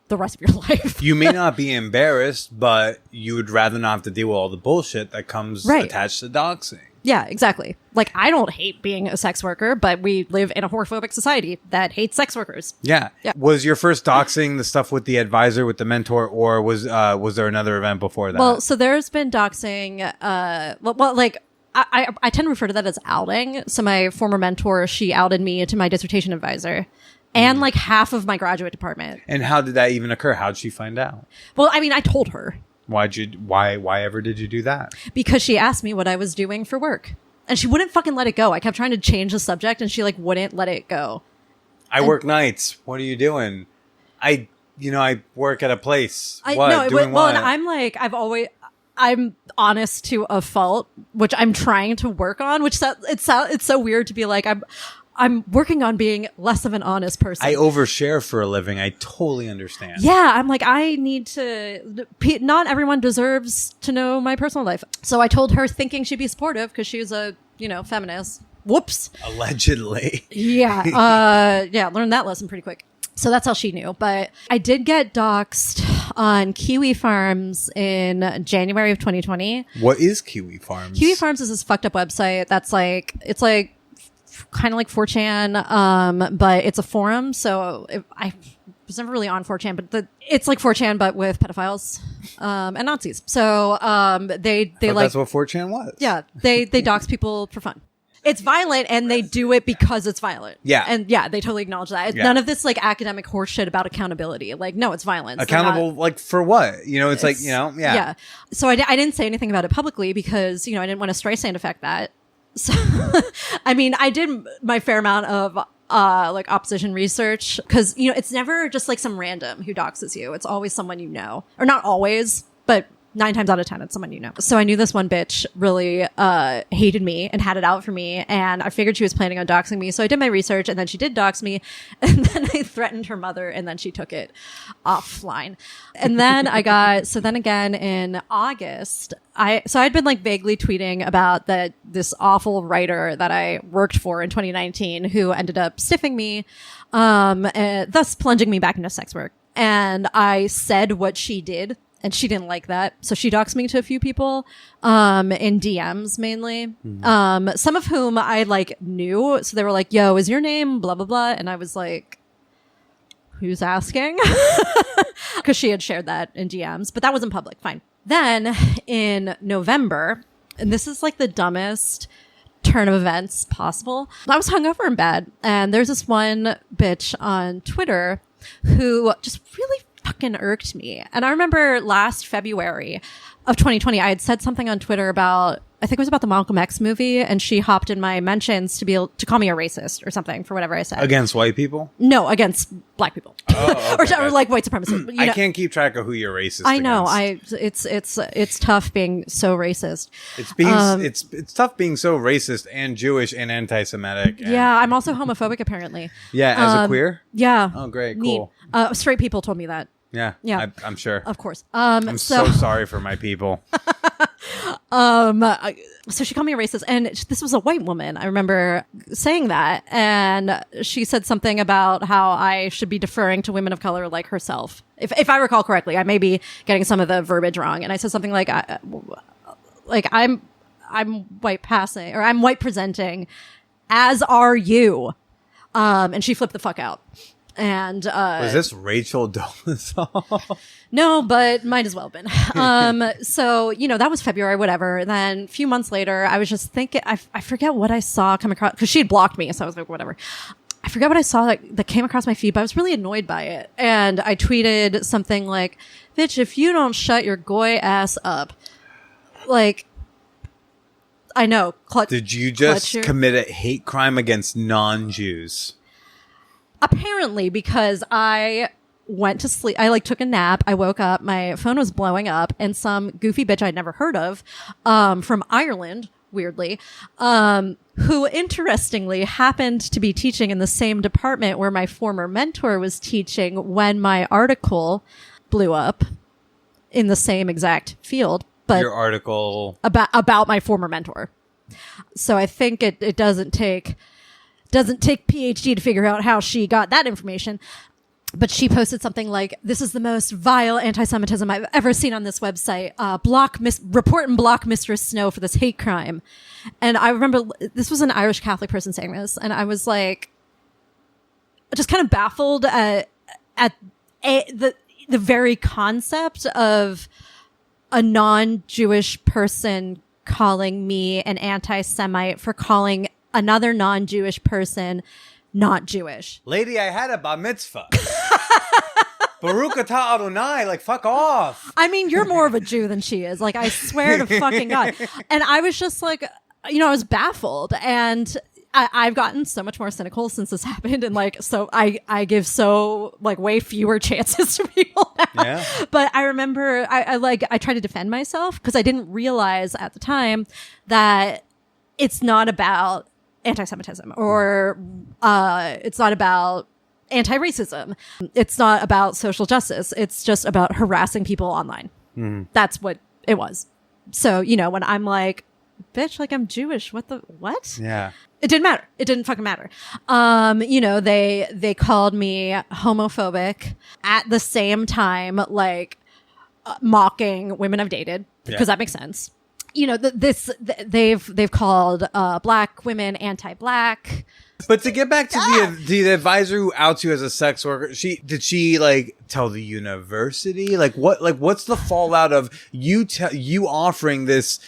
the rest of your life. You may not be embarrassed, but you would rather not have to deal with all the bullshit that comes attached to doxing. Yeah, exactly. Like, I don't hate being a sex worker, but we live in a homophobic society that hates sex workers. Yeah. Was your first doxing the stuff with the advisor, with the mentor, or was there another event before that? Well, so there's been doxing, like, I tend to refer to that as outing. So my former mentor, she outed me to my dissertation advisor and like half of my graduate department. And how did that even occur? How'd she find out? Well, I mean, I told her. Why ever did you do that? Because she asked me what I was doing for work. And she wouldn't fucking let it go. I kept trying to change the subject and she like wouldn't let it go. I work nights. What are you doing? I work at a place. And I'm like, I'm honest to a fault, which I'm trying to work on, it's so weird to be like, I'm working on being less of an honest person. I overshare for a living. I totally understand. Yeah, I'm like, I need to... Not everyone deserves to know my personal life. So I told her thinking she'd be supportive because she was a, feminist. Whoops. Allegedly. Yeah. Learned that lesson pretty quick. So that's how she knew. But I did get doxed on Kiwi Farms in January of 2020. What is Kiwi Farms? Kiwi Farms is this fucked up website that's like... It's like... kind of like 4chan, but it's a forum. So I was never really on 4chan, but it's like 4chan, but with pedophiles and Nazis. So they like that's what 4chan was. Yeah, they dox people for fun. It's violent, and they do it because it's violent. Yeah, and yeah, they totally acknowledge that. None of this like academic horseshit about accountability. Like, no, it's violence. Accountable, like for what? It's like yeah. So I didn't say anything about it publicly because I didn't want to Streisand affect that. So, I mean, I did my fair amount of like opposition research because it's never just like some random who doxes you. It's always someone or not always, but 9 times out of 10, it's someone you know. So I knew this one bitch really hated me and had it out for me, and I figured she was planning on doxing me. So I did my research, and then she did dox me, and then I threatened her mother, and then she took it offline. And then then again in August, I'd been like vaguely tweeting about this awful writer that I worked for in 2019 who ended up stiffing me, thus plunging me back into sex work. And I said what she did. And she didn't like that. So she doxed me to a few people, in DMs mainly. Some of whom I like knew. So they were like, yo, is your name blah, blah, blah? And I was like, who's asking? Because she had shared that in DMs, but that wasn't public. Fine. Then in November, and this is like the dumbest turn of events possible. I was hungover in bed, and there's this one bitch on Twitter who just really fucking irked me. And I remember last February of 2020, I had said something on Twitter about, I think it was about the Malcolm X movie, and she hopped in my mentions to be able to call me a racist or something for whatever I said. Against white people? No, against black people. Oh, okay. or like white supremacists. I can't keep track of who you're racist I know. against. It's tough being so racist. It's tough being so racist and Jewish and anti-Semitic. Yeah, I'm also homophobic apparently. Yeah, as a queer? Yeah. Oh, great, cool. Straight people told me that. Yeah. I'm sure. Of course. I'm so sorry for my people. So she called me a racist, and this was a white woman. I remember saying that, and she said something about how I should be deferring to women of color like herself. If I recall correctly, I may be getting some of the verbiage wrong. And I said something like I'm white passing, or I'm white presenting, as are you. And she flipped the fuck out. And was this Rachel Dolezal? No, but might as well have been. So that was February, whatever. Then a few months later, I was just thinking, I forget what I saw come across, because she had blocked me, so I was like, whatever. I forget what I saw that came across my feed, but I was really annoyed by it. And I tweeted something like, "Bitch, if you don't shut your goy ass up," like, I know. Did you just commit a hate crime against non-Jews? Apparently, because I went to sleep. I took a nap. I woke up. My phone was blowing up, and some goofy bitch I'd never heard of, from Ireland, weirdly, who interestingly happened to be teaching in the same department where my former mentor was teaching when my article blew up in the same exact field. but Your article about my former mentor. So I think it doesn't take PhD to figure out how she got that information. But she posted something like, "This is the most vile anti-Semitism I've ever seen on this website. Report and block Mistress Snow for this hate crime." And I remember this was an Irish Catholic person saying this, and I was like, just kind of baffled at the very concept of a non-Jewish person calling me an anti-Semite for calling another non-Jewish person not Jewish. Lady, I had a bar mitzvah. Baruch atah Adonai, like, fuck off. I mean, you're more of a Jew than she is. Like, I swear to fucking God. And I was just like, I was baffled. And I've gotten so much more cynical since this happened. And like, so I give so like way fewer chances to people now. Yeah. But I remember I tried to defend myself because I didn't realize at the time that it's not about anti-Semitism or it's not about anti-racism. It's not about social justice. It's just about harassing people online. That's what it was. So, when I'm like, bitch, like I'm Jewish. What? Yeah. It didn't matter. It didn't fucking matter. They called me homophobic at the same time, like mocking women I've dated because that makes sense. They've called black women anti-black. But to get back to the advisor who outs you as a sex worker, did she like tell the university? What's the fallout of you offering this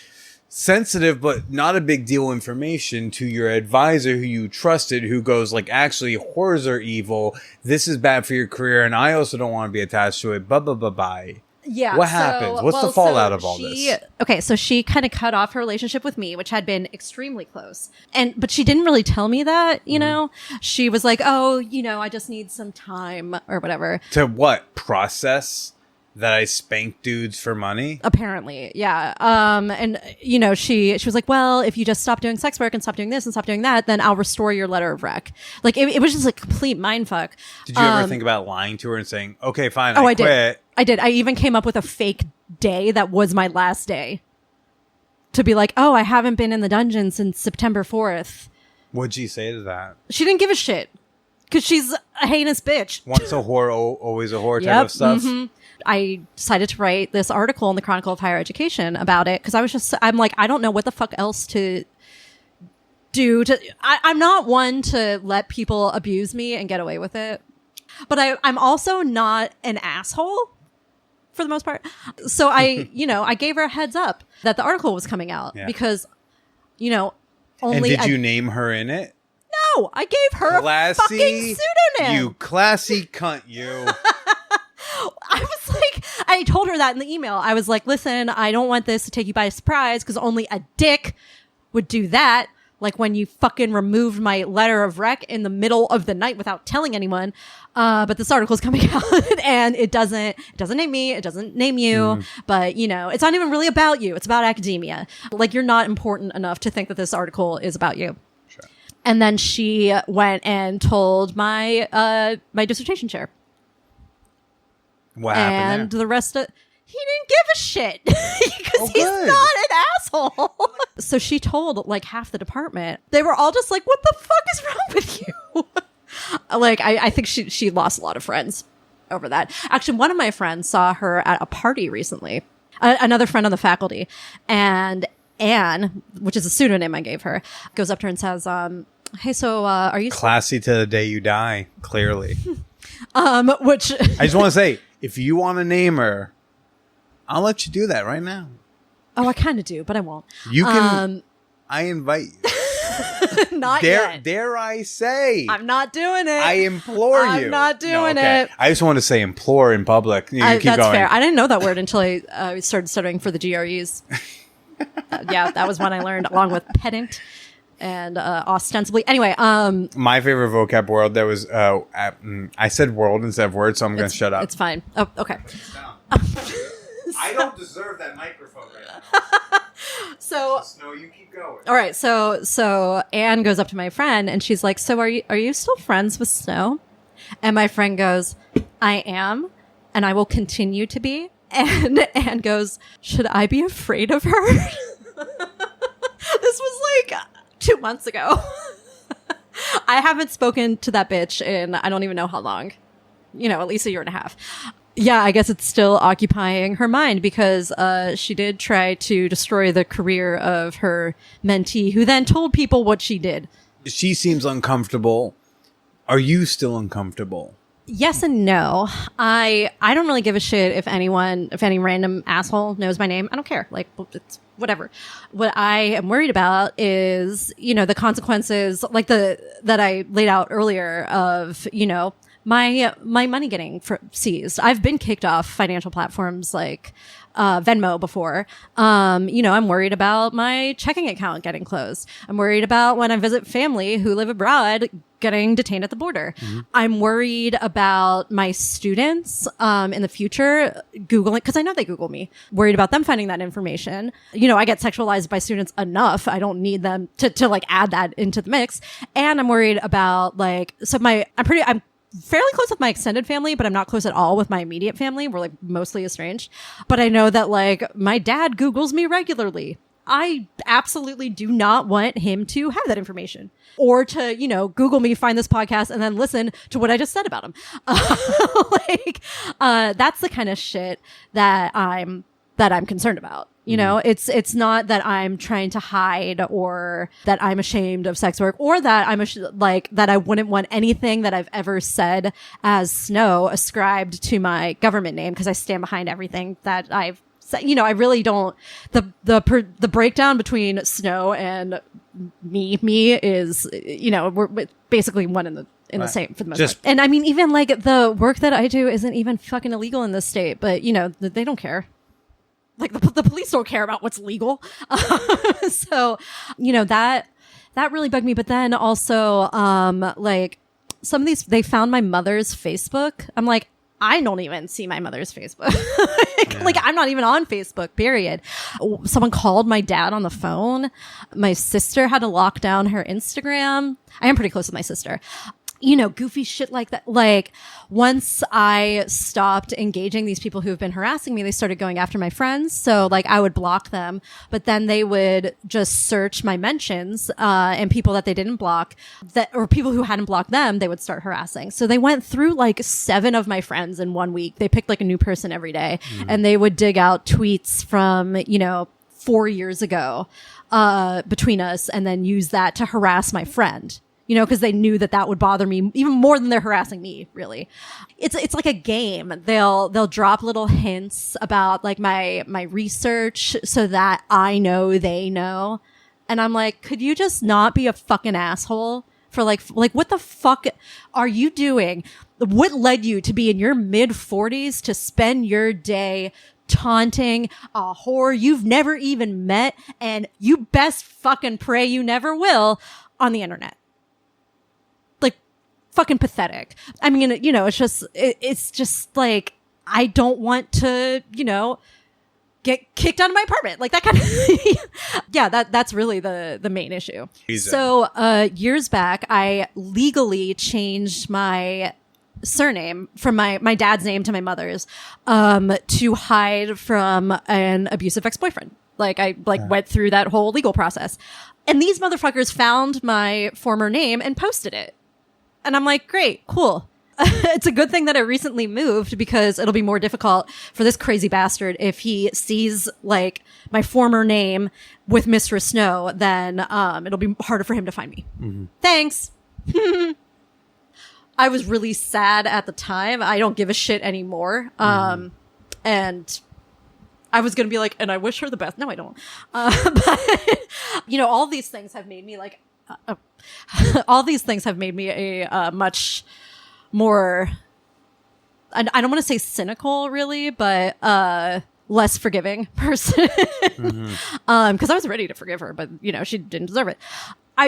sensitive but not a big deal information to your advisor who you trusted, who goes like, actually whores are evil, this is bad for your career, and I also don't want to be attached to it, bye. Yeah. What happens? What's the fallout of all this? Okay, so she kind of cut off her relationship with me, which had been extremely close. But she didn't really tell me that, She was like, "Oh, I just need some time or whatever." To what? Process that I spank dudes for money? Apparently, yeah. And she was like, "Well, if you just stop doing sex work and stop doing this and stop doing that, then I'll restore your letter of rec." Like it was just a complete mindfuck. Did you ever think about lying to her and saying, "Okay, fine, I quit"? I did. I even came up with a fake day that was my last day to be like, "Oh, I haven't been in the dungeon since September 4th. What'd she say to that? She didn't give a shit because she's a heinous bitch. Once a whore, always a whore type of stuff. Mm-hmm. I decided to write this article in the Chronicle of Higher Education about it because I'm like, I don't know what the fuck else to do. I'm not one to let people abuse me and get away with it. But I'm also not an asshole for the most part. So I gave her a heads up that the article was coming out because, only. And did you name her in it? No, I gave her a fucking pseudonym. You classy cunt, you. I was like, I told her that in the email. I was like, listen, I don't want this to take you by surprise because only a dick would do that. Like when you fucking removed my letter of rec in the middle of the night without telling anyone. But this article is coming out and it doesn't name me. It doesn't name you, but it's not even really about you. It's about academia. Like you're not important enough to think that this article is about you. Sure. And then she went and told my dissertation chair. What happened and there? the rest of he didn't give a shit because he's not an asshole. So she told like half the department. They were all just like, "What the fuck is wrong with you?" Like I think she lost a lot of friends over that. Actually, one of my friends saw her at a party recently. Another friend on the faculty, and Anne, which is a pseudonym I gave her, goes up to her and says, "Hey, so are you classy to the day you die?" Clearly. Which I just want to say, if you want to name her, I'll let you do that right now. Oh, I kind of do, but I won't. You can. I invite you. Not yet. Dare I say? I'm not doing it. I implore you. I'm not doing it. I just want to say implore in public. You keep that's going. fair. I didn't know that word until I started studying for the GREs. Yeah, that was one I learned along with pedant and ostensibly. Anyway, my favorite vocab word that was I said world instead of word, so I'm going to shut up. It's fine. Oh, okay. I don't deserve that microphone right now. So Snow, you keep going. All right, so Anne goes up to my friend and she's like, "So are you still friends with Snow?" And my friend goes, "I am, and I will continue to be And Anne goes, should I be afraid of her? This was like 2 months ago. I haven't spoken to that bitch in I don't even know how long. At least a year and a half. Yeah, I guess it's still occupying her mind because she did try to destroy the career of her mentee, who then told people what she did. She seems uncomfortable. Are you still uncomfortable? Yes and no. I don't really give a shit if any random asshole knows my name. I don't care. Like, it's whatever. What I am worried about is, the consequences, like that I laid out earlier of, my money getting seized. I've been kicked off financial platforms like Venmo before. I'm worried about my checking account getting closed. I'm worried about when I visit family who live abroad getting detained at the border. Mm-hmm. I'm worried about my students in the future Googling, because I know they Google me. Worried about them finding that information. I get sexualized by students enough. I don't need them to like add that into the mix. And I'm worried about I'm fairly close with my extended family, but I'm not close at all with my immediate family. We're like mostly estranged. But I know that like my dad Googles me regularly. I absolutely do not want him to have that information or to, Google me, find this podcast and then listen to what I just said about him. That's the kind of shit that I'm concerned about. It's not that I'm trying to hide or that I'm ashamed of sex work or that that I wouldn't want anything that I've ever said as Snow ascribed to my government name, because I stand behind everything that I've said. I really don't. The breakdown between Snow and me is, we're basically one in the same for the most part. And I mean, even like the work that I do isn't even fucking illegal in this state, but they don't care. Like the police don't care about what's legal. So, that really bugged me. But then also, like some of these, they found my mother's Facebook. I'm like, I don't even see my mother's Facebook. Like I'm not even on Facebook, period. Someone called my dad on the phone. My sister had to lock down her Instagram. I am pretty close with my sister. Goofy shit like that. Like once I stopped engaging these people who have been harassing me, they started going after my friends. So like I would block them, but then they would just search my mentions, and people that they didn't block or people who hadn't blocked them, they would start harassing. So they went through like 7 of my friends in 1 week. They picked like a new person every day, and they would dig out tweets from, 4 years ago, between us, and then use that to harass my friend. Because they knew that would bother me even more than they're harassing me, really. It's like a game. They'll drop little hints about like my research so that I know they know. And I'm like, could you just not be a fucking asshole for like what the fuck are you doing? What led you to be in your mid-40s to spend your day taunting a whore you've never even met and you best fucking pray you never will on the internet? Fucking pathetic. I mean, it's just like, I don't want to, get kicked out of my apartment. Like that kind of, yeah, that's really the main issue. Easy. So, years back, I legally changed my surname from my dad's name to my mother's, to hide from an abusive ex-boyfriend. Like I went through that whole legal process, and these motherfuckers found my former name and posted it. And I'm like, great, cool. It's a good thing that I recently moved, because it'll be more difficult for this crazy bastard if he sees like my former name with Mistress Snow, then it'll be harder for him to find me. Mm-hmm. Thanks. I was really sad at the time. I don't give a shit anymore. And I was going to be like, and I wish her the best. No, I don't. But, all these things have made me like, all these things have made me a much more, I don't want to say cynical really, but less forgiving person. Because I was ready to forgive her, but she didn't deserve it.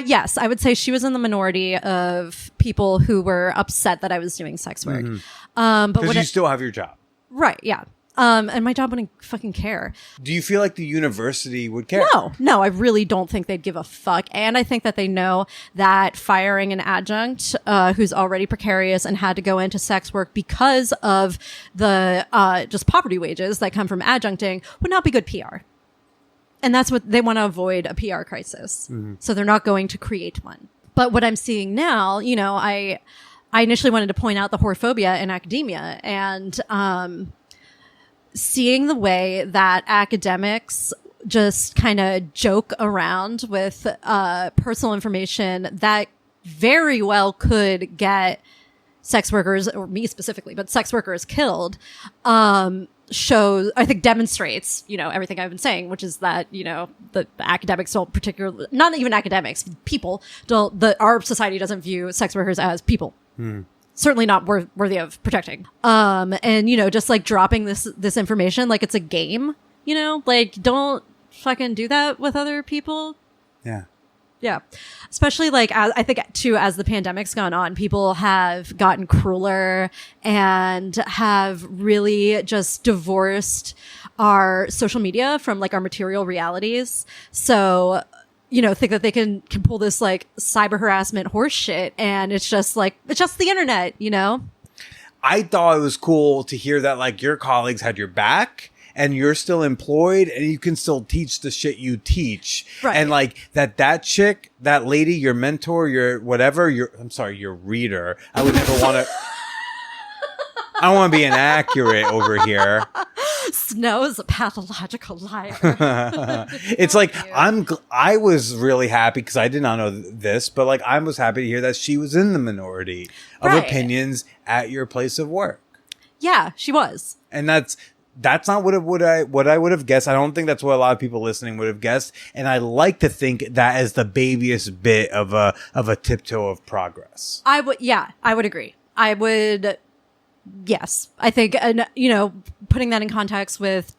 Yes, I would say she was in the minority of people who were upset that I was doing sex work. But because you still have your job. Right, yeah. And my job wouldn't fucking care. Do you feel like the university would care? No, I really don't think they'd give a fuck. And I think that they know that firing an adjunct who's already precarious and had to go into sex work because of the just poverty wages that come from adjuncting would not be good PR. And that's what they want to avoid, a PR crisis. Mm-hmm. So they're not going to create one. But what I'm seeing now, you know, I initially wanted to point out the whorephobia in academia, and seeing the way that academics just kind of joke around with personal information that very well could get sex workers, or me specifically, but sex workers killed, I think demonstrates, you know, everything I've been saying, which is that, you know, the academics don't particularly, not even academics, people don't, our society doesn't view sex workers as people. Certainly not worthy of protecting. And, you know, just like dropping this information like it's a game, you know, like don't fucking do that with other people. Yeah. Yeah. Especially like, I think too, as the pandemic's gone on, people have gotten crueler and have really just divorced our social media from like our material realities. So, you know, think that they can pull this like cyber harassment horse shit, and it's just the internet, you know? I thought it was cool to hear that like your colleagues had your back and you're still employed and you can still teach the shit you teach. Right. And like that chick, that lady, your mentor, your whatever, your reader. I would never want to, I don't want to be inaccurate over here. Snow's a pathological liar. It's like, I was really happy because I did not know this, but like I was happy to hear that she was in the minority of opinions at your place of work. Yeah, she was. And that's not what I would have guessed. I don't think that's what a lot of people listening would have guessed. And I like to think that is the babyest bit of a tiptoe of progress. I would agree. Yes, I think, you know, putting that in context with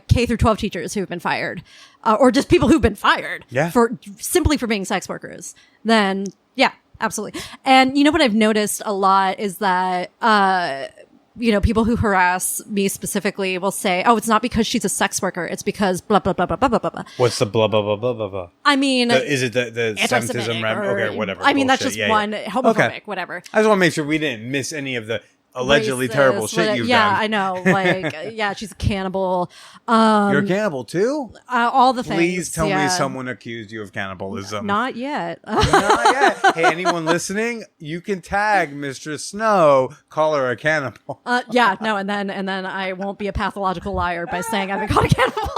K through 12 teachers who've been fired, or just people who've been fired for being sex workers, then yeah, absolutely. And you know what I've noticed a lot is that you know, people who harass me specifically will say, "Oh, it's not because she's a sex worker; it's because blah blah blah blah blah blah blah." What's the blah blah blah blah blah blah? I mean, is it the Semitism? Okay, whatever. I mean, bullshit. that's just one homophobic, whatever. I just want to make sure we didn't miss any of the allegedly Racist, terrible shit you've done. Yeah, I know. Like, yeah, she's a cannibal. You're a cannibal too? All the things. Please tell me someone accused you of cannibalism. Not yet. Not yet. Hey, anyone listening? You can tag Mistress Snow. Call her a cannibal. Yeah, no, and then I won't be a pathological liar by saying I've been called a cannibal.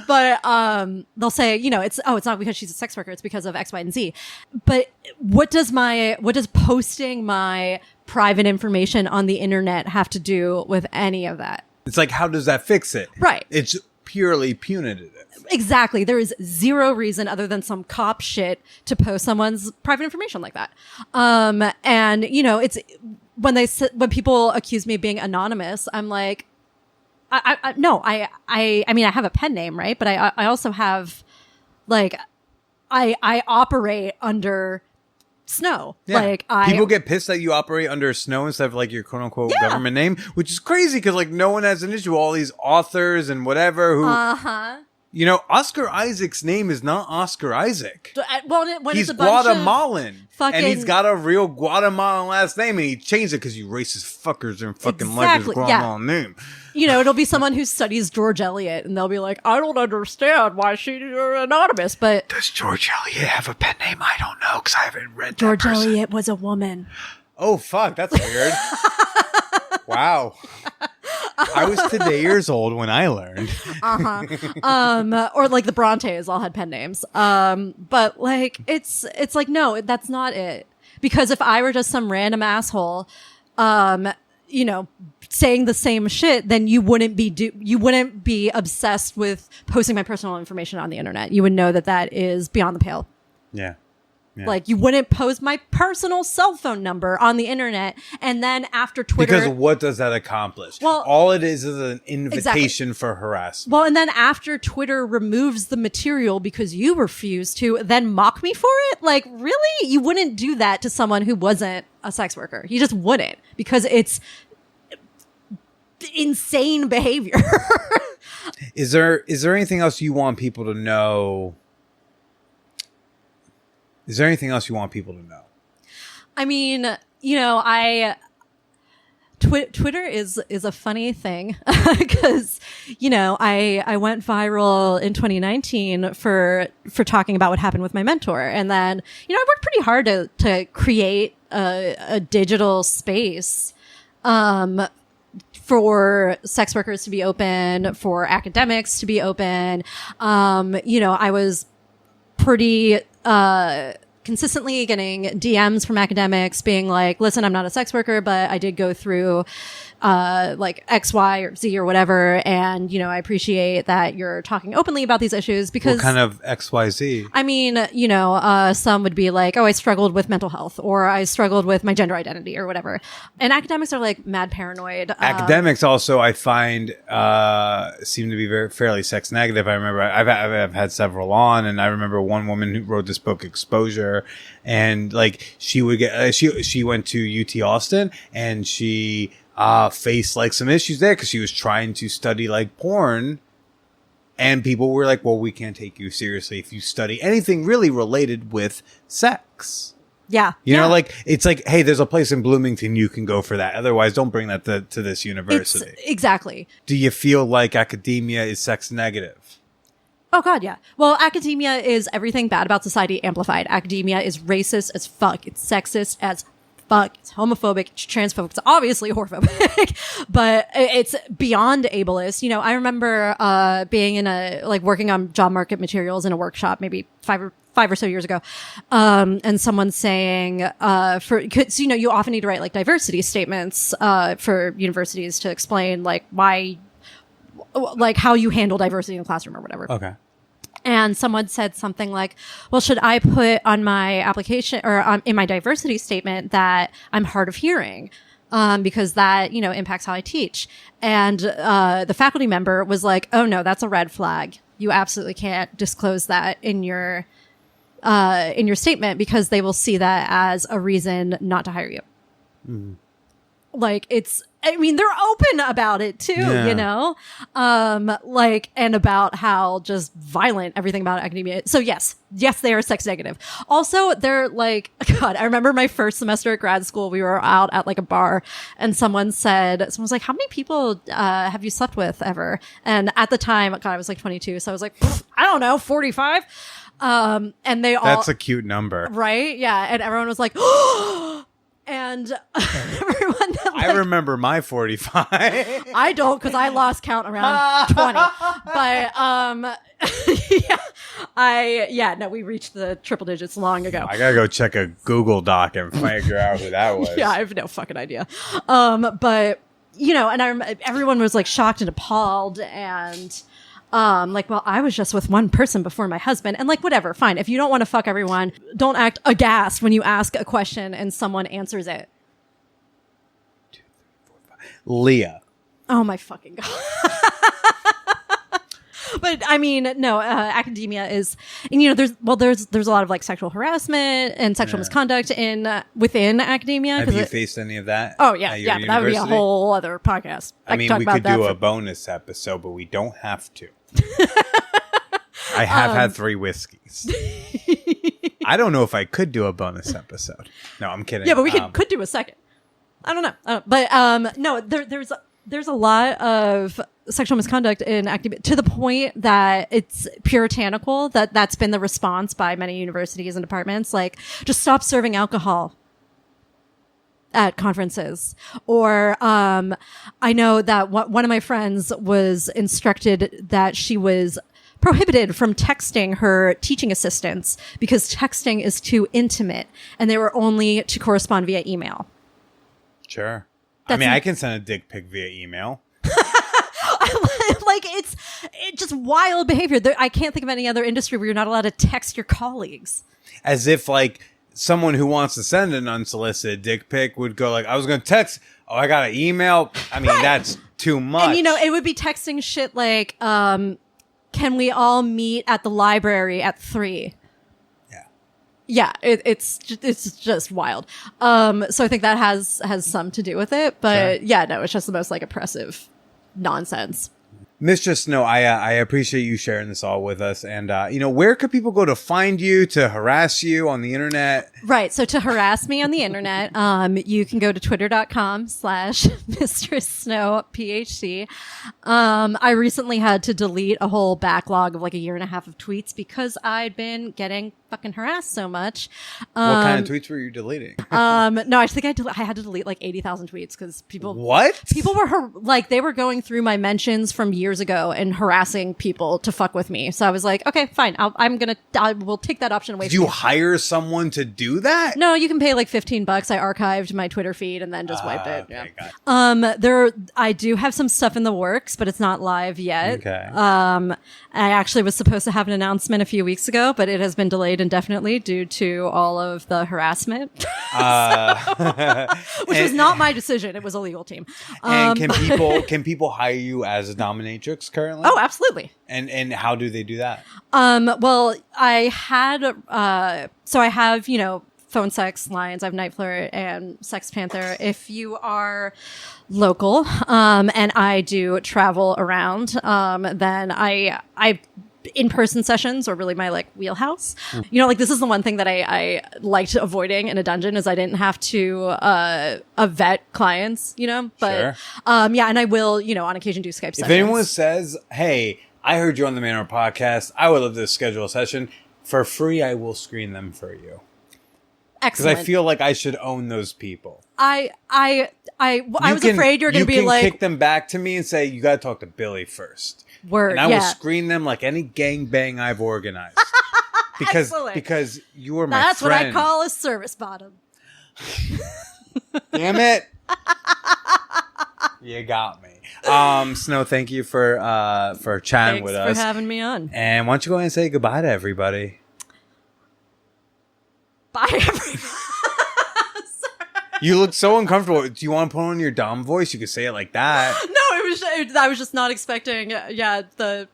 But they'll say, you know, it's not because she's a sex worker, it's because of X, Y, and Z. But what does posting my private information on the internet have to do with any of that? It's like, how does that fix it? Right. It's purely punitive. Exactly. There is zero reason other than some cop shit to post someone's private information like that. And you know, it's when people accuse me of being anonymous, I'm like, I mean, I have a pen name, right? But I also have, like, I operate under Snow. Yeah. Like, people get pissed that you operate under Snow instead of like your quote unquote government name, which is crazy because like no one has an issue. All these authors and whatever who, you know, Oscar Isaac's name is not Oscar Isaac. Well, when he's it's a bunch Guatemalan, fucking, and he's got a real Guatemalan last name, and he changed it because you racist fuckers are fucking like his Guatemalan name. You know, it'll be someone who studies George Eliot, and they'll be like, I don't understand why she's anonymous, but... Does George Eliot have a pen name? I don't know, because I haven't read George that person. Eliot was a woman. Oh, fuck, that's weird. Wow. I was today years old when I learned. Or like the Brontes all had pen names. But like, it's like, no, that's not it. Because if I were just some random asshole, you know, saying the same shit, then you wouldn't be obsessed with posting my personal information on the internet. You would know that is beyond the pale. Yeah. Yeah. Like, you wouldn't post my personal cell phone number on the internet, and then after Twitter... Because what does that accomplish? Well, all it is an invitation for harassment. Well, and then after Twitter removes the material because you refuse to, then mock me for it? Like, really? You wouldn't do that to someone who wasn't a sex worker. You just wouldn't. Because it's insane behavior. Is there anything else you want people to know? Is there anything else you want people to know? I mean, you know, Twitter is a funny thing because, you know, I went viral in 2019 for talking about what happened with my mentor. And then, you know, I worked pretty hard to create a digital space, for sex workers to be open, for academics to be open. You know, I was pretty, consistently getting DMs from academics being like, listen, I'm not a sex worker, but I did go through like X, Y, or Z or whatever. And, you know, I appreciate that you're talking openly about these issues because What kind of XYZ? I mean, you know, some would be like, oh, I struggled with mental health or I struggled with my gender identity or whatever. And academics are like mad paranoid. Academics also, I find, seem to be fairly sex negative. I remember I've had several on, and I remember one woman who wrote this book, Exposure, and like she would get she went to UT Austin, and she faced like some issues there because she was trying to study like porn, and people were like, well, we can't take you seriously if you study anything really related with sex. Yeah. You know, like, it's like, hey, there's a place in Bloomington you can go for that. Otherwise, don't bring that to this university. Exactly. Do you feel like academia is sex negative? Oh, God, yeah. Well, academia is everything bad about society amplified. Academia is racist as fuck. It's sexist as fuck. It's homophobic. It's transphobic. It's obviously horphobic, but it's beyond ableist. You know, I remember being in working on job market materials in a workshop maybe five or so years ago, and someone saying, cause, you know, you often need to write like diversity statements for universities to explain like why, like how you handle diversity in the classroom or whatever. Okay. And someone said something like, well, should I put on my application or in my diversity statement that I'm hard of hearing? Because that, you know, impacts how I teach. And the faculty member was like, oh, no, that's a red flag. You absolutely can't disclose that in your statement because they will see that as a reason not to hire you. Mm. Like I mean, they're open about it too, you know? Like, and about how just violent everything about academia. So yes, they are sex negative. Also, they're like, God, I remember my first semester at grad school, we were out at like a bar and someone was like, how many people, have you slept with ever? And at the time, God, I was like 22. So I was like, I don't know, 45. And they all, that's a cute number. Right? Yeah. And everyone was like, and everyone that, like, I remember my 45. I don't because I lost count around 20. But no, we reached the triple digits long ago. I gotta go check a Google Doc and figure out who that was. Yeah, I have no fucking idea. But you know, and everyone was like shocked and appalled and like, well, I was just with one person before my husband and like, whatever, fine. If you don't want to fuck everyone, don't act aghast when you ask a question and someone answers it. 2, 3, 4, 5. Leah. Oh my fucking God. But I mean, no, academia is, and you know, there's a lot of like sexual harassment and sexual misconduct within academia. Have you faced any of that? Oh yeah, yeah, but that would be a whole other podcast. I mean, we could do a bonus episode, but we don't have to. I have had 3 whiskeys. I don't know if I could do a bonus episode. No, I'm kidding. Yeah, but we could do a second. I don't know. But no, there's a lot of sexual misconduct in academia to the point that it's puritanical. That's been the response by many universities and departments. Like, just stop serving alcohol at conferences. Or I know that one of my friends was instructed that she was prohibited from texting her teaching assistants because texting is too intimate and they were only to correspond via email. Sure. I can send a dick pic via email. Like, it's just wild behavior. I can't think of any other industry where you're not allowed to text your colleagues. As if, like, someone who wants to send an unsolicited dick pic would go like, I was going to text. Oh, I got an email. I mean, right. That's too much. And, you know, it would be texting shit like, can we all meet at the library at 3? Yeah, it's just wild. So I think that has some to do with it, but yeah, no, it's just the most like oppressive nonsense. Mistress Snow, I appreciate you sharing this all with us. And, where could people go to find you, to harass you on the internet? Right. So to harass me on the internet, you can go to twitter.com/Mistress Snow PhD. I recently had to delete a whole backlog of like a year and a half of tweets because I'd been getting fucking harassed so much. What kind of tweets were you deleting? No, I think I had to delete like 80,000 tweets because people were they were going through my mentions from years ago and harassing people to fuck with me. So I was like, okay, fine. I will take that option away. Did you hire someone to do that? No, you can pay like $15. I archived my Twitter feed and then just wiped it. Okay, Yeah. got it. I do have some stuff in the works, but it's not live yet. Okay. I actually was supposed to have an announcement a few weeks ago, but it has been delayed indefinitely due to all of the harassment, which was not my decision. It was a legal team. And can people hire you as a dominatrix currently? Oh, absolutely. And how do they do that? Well, I have, phone sex lines. I have Night Flirt and Sex Panther. If you are local, and I do travel around, then I in-person sessions are really my like wheelhouse. This is the one thing that I liked avoiding in a dungeon is I didn't have to vet clients, but Sure. and I will, on occasion do Skype sessions. If anyone says, hey, I heard you on the Manor podcast, I would love to schedule a session for free, I will screen them for you. Because Excellent. I feel like I should own those people. I was afraid you're going to be like, kick them back to me and say, you got to talk to Billy first. Word, and I yeah. will screen them like any gangbang I've organized. Excellent. Because you are my That's friend. what I call a service bottom. Damn it. You got me. Snow, thank you for chatting with us. Thanks for having me on. And why don't you go ahead and say goodbye to everybody? Bye, everybody. You look so uncomfortable. Do you want to put on your Dom voice? You could say it like that. No, I was just not expecting. Okay.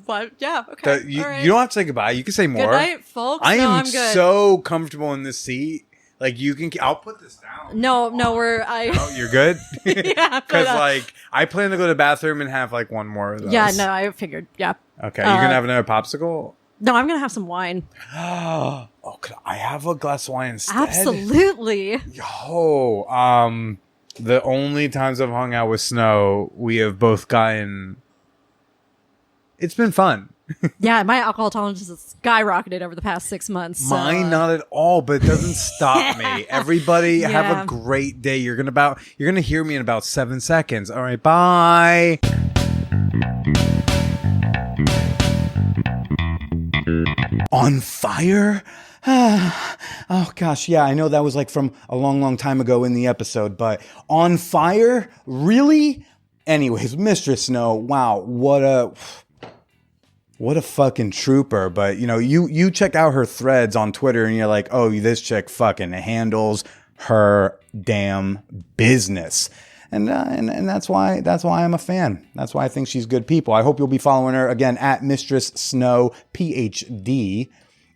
All right. You don't have to say goodbye. You can say more. Good night, folks. I am I'm good. so comfortable in this seat. Like you can. I'll put this down. No, Oh, you're good. Yeah, Because I plan to go to the bathroom and have like one more of those. Yeah, no, I figured. Yeah. Okay, you're gonna have another popsicle. No, I'm gonna have some wine. Oh, could I have a glass of wine instead? Absolutely. Yo, the only times I've hung out with Snow, we have both gotten. It's been fun. Yeah, my alcohol tolerance has skyrocketed over the past 6 months. So. Mine not at all, but it doesn't stop me. Everybody have Yeah. a great day. You're gonna hear me in about 7 seconds. All right, bye. On fire? Oh gosh, yeah, I know that was like from a long time ago in the episode, but on fire? Really? Anyways, Mistress Snow, wow, what a fucking trooper. But you check out her threads on Twitter and you're like, oh, this chick fucking handles her damn business. And that's why I'm a fan. That's why I think she's good people. I hope you'll be following her again at Mistress Snow PhD.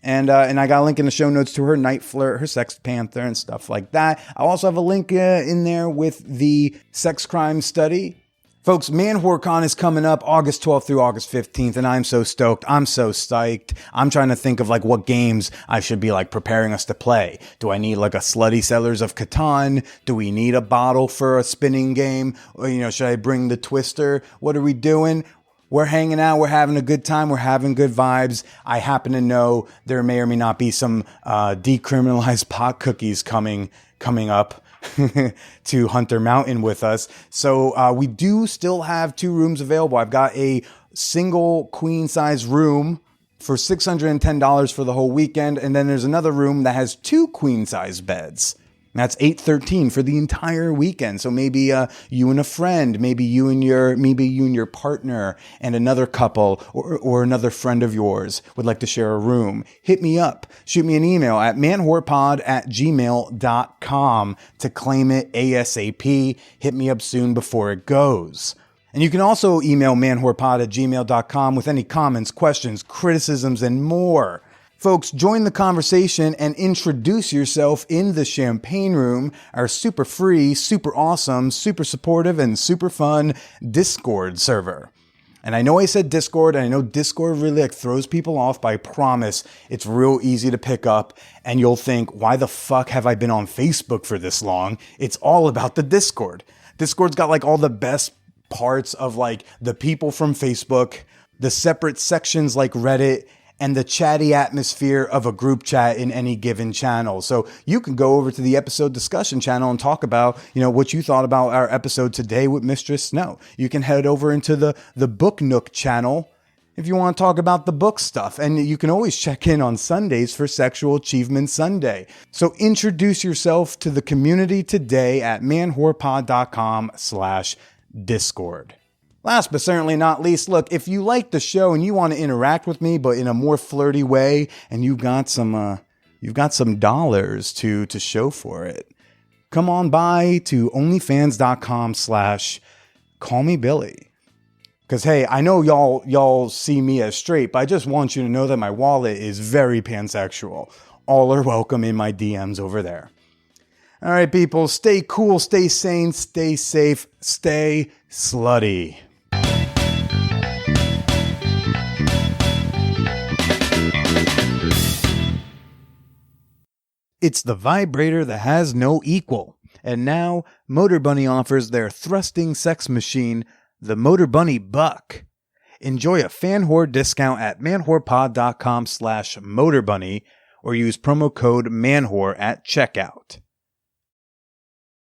And I got a link in the show notes to her Night Flirt, her Sex Panther, and stuff like that. I also have a link in there with the sex crime study. Folks, ManWhoreCon is coming up August 12th through August 15th, and I'm so stoked. I'm so psyched. I'm trying to think of like what games I should be like preparing us to play. Do I need like a Slutty Sellers of Catan? Do we need a bottle for a spinning game? Or, should I bring the Twister? What are we doing? We're hanging out. We're having a good time. We're having good vibes. I happen to know there may or may not be some decriminalized pot cookies coming up to Hunter Mountain with us. So we do still have 2 rooms available. I've got a single queen size room for $610 for the whole weekend. And then there's another room that has 2 queen size beds. That's $813 for the entire weekend. So maybe you and a friend, maybe you and your partner and another couple or another friend of yours would like to share a room. Hit me up. Shoot me an email at manwhorepod@gmail.com to claim it ASAP. Hit me up soon before it goes. And you can also email manwhorepod@gmail.com with any comments, questions, criticisms, and more. Folks, join the conversation and introduce yourself in the Champagne Room, our super free, super awesome, super supportive, and super fun Discord server. And I know I said Discord, and I know Discord really throws people off, but I promise it's real easy to pick up, and you'll think, why the fuck have I been on Facebook for this long? It's all about the Discord. Discord's got all the best parts of the people from Facebook, the separate sections like Reddit, and the chatty atmosphere of a group chat in any given channel. So you can go over to the episode discussion channel and talk about, what you thought about our episode today with Mistress Snow. You can head over into the Book Nook channel if you want to talk about the book stuff. And you can always check in on Sundays for Sexual Achievement Sunday. So introduce yourself to the community today at manwhorepod.com/Discord. Last but certainly not least, look, if you like the show and you want to interact with me, but in a more flirty way, and you've got some dollars to show for it, come on by to onlyfans.com/callmebilly. Because, hey, I know y'all see me as straight, but I just want you to know that my wallet is very pansexual. All are welcome in my DMs over there. All right, people, stay cool, stay sane, stay safe, stay slutty. It's the vibrator that has no equal. And now, Motor Bunny offers their thrusting sex machine, the Motor Bunny Buck. Enjoy a fan whore discount at manwhorepod.com/motorbunny or use promo code manwhore at checkout.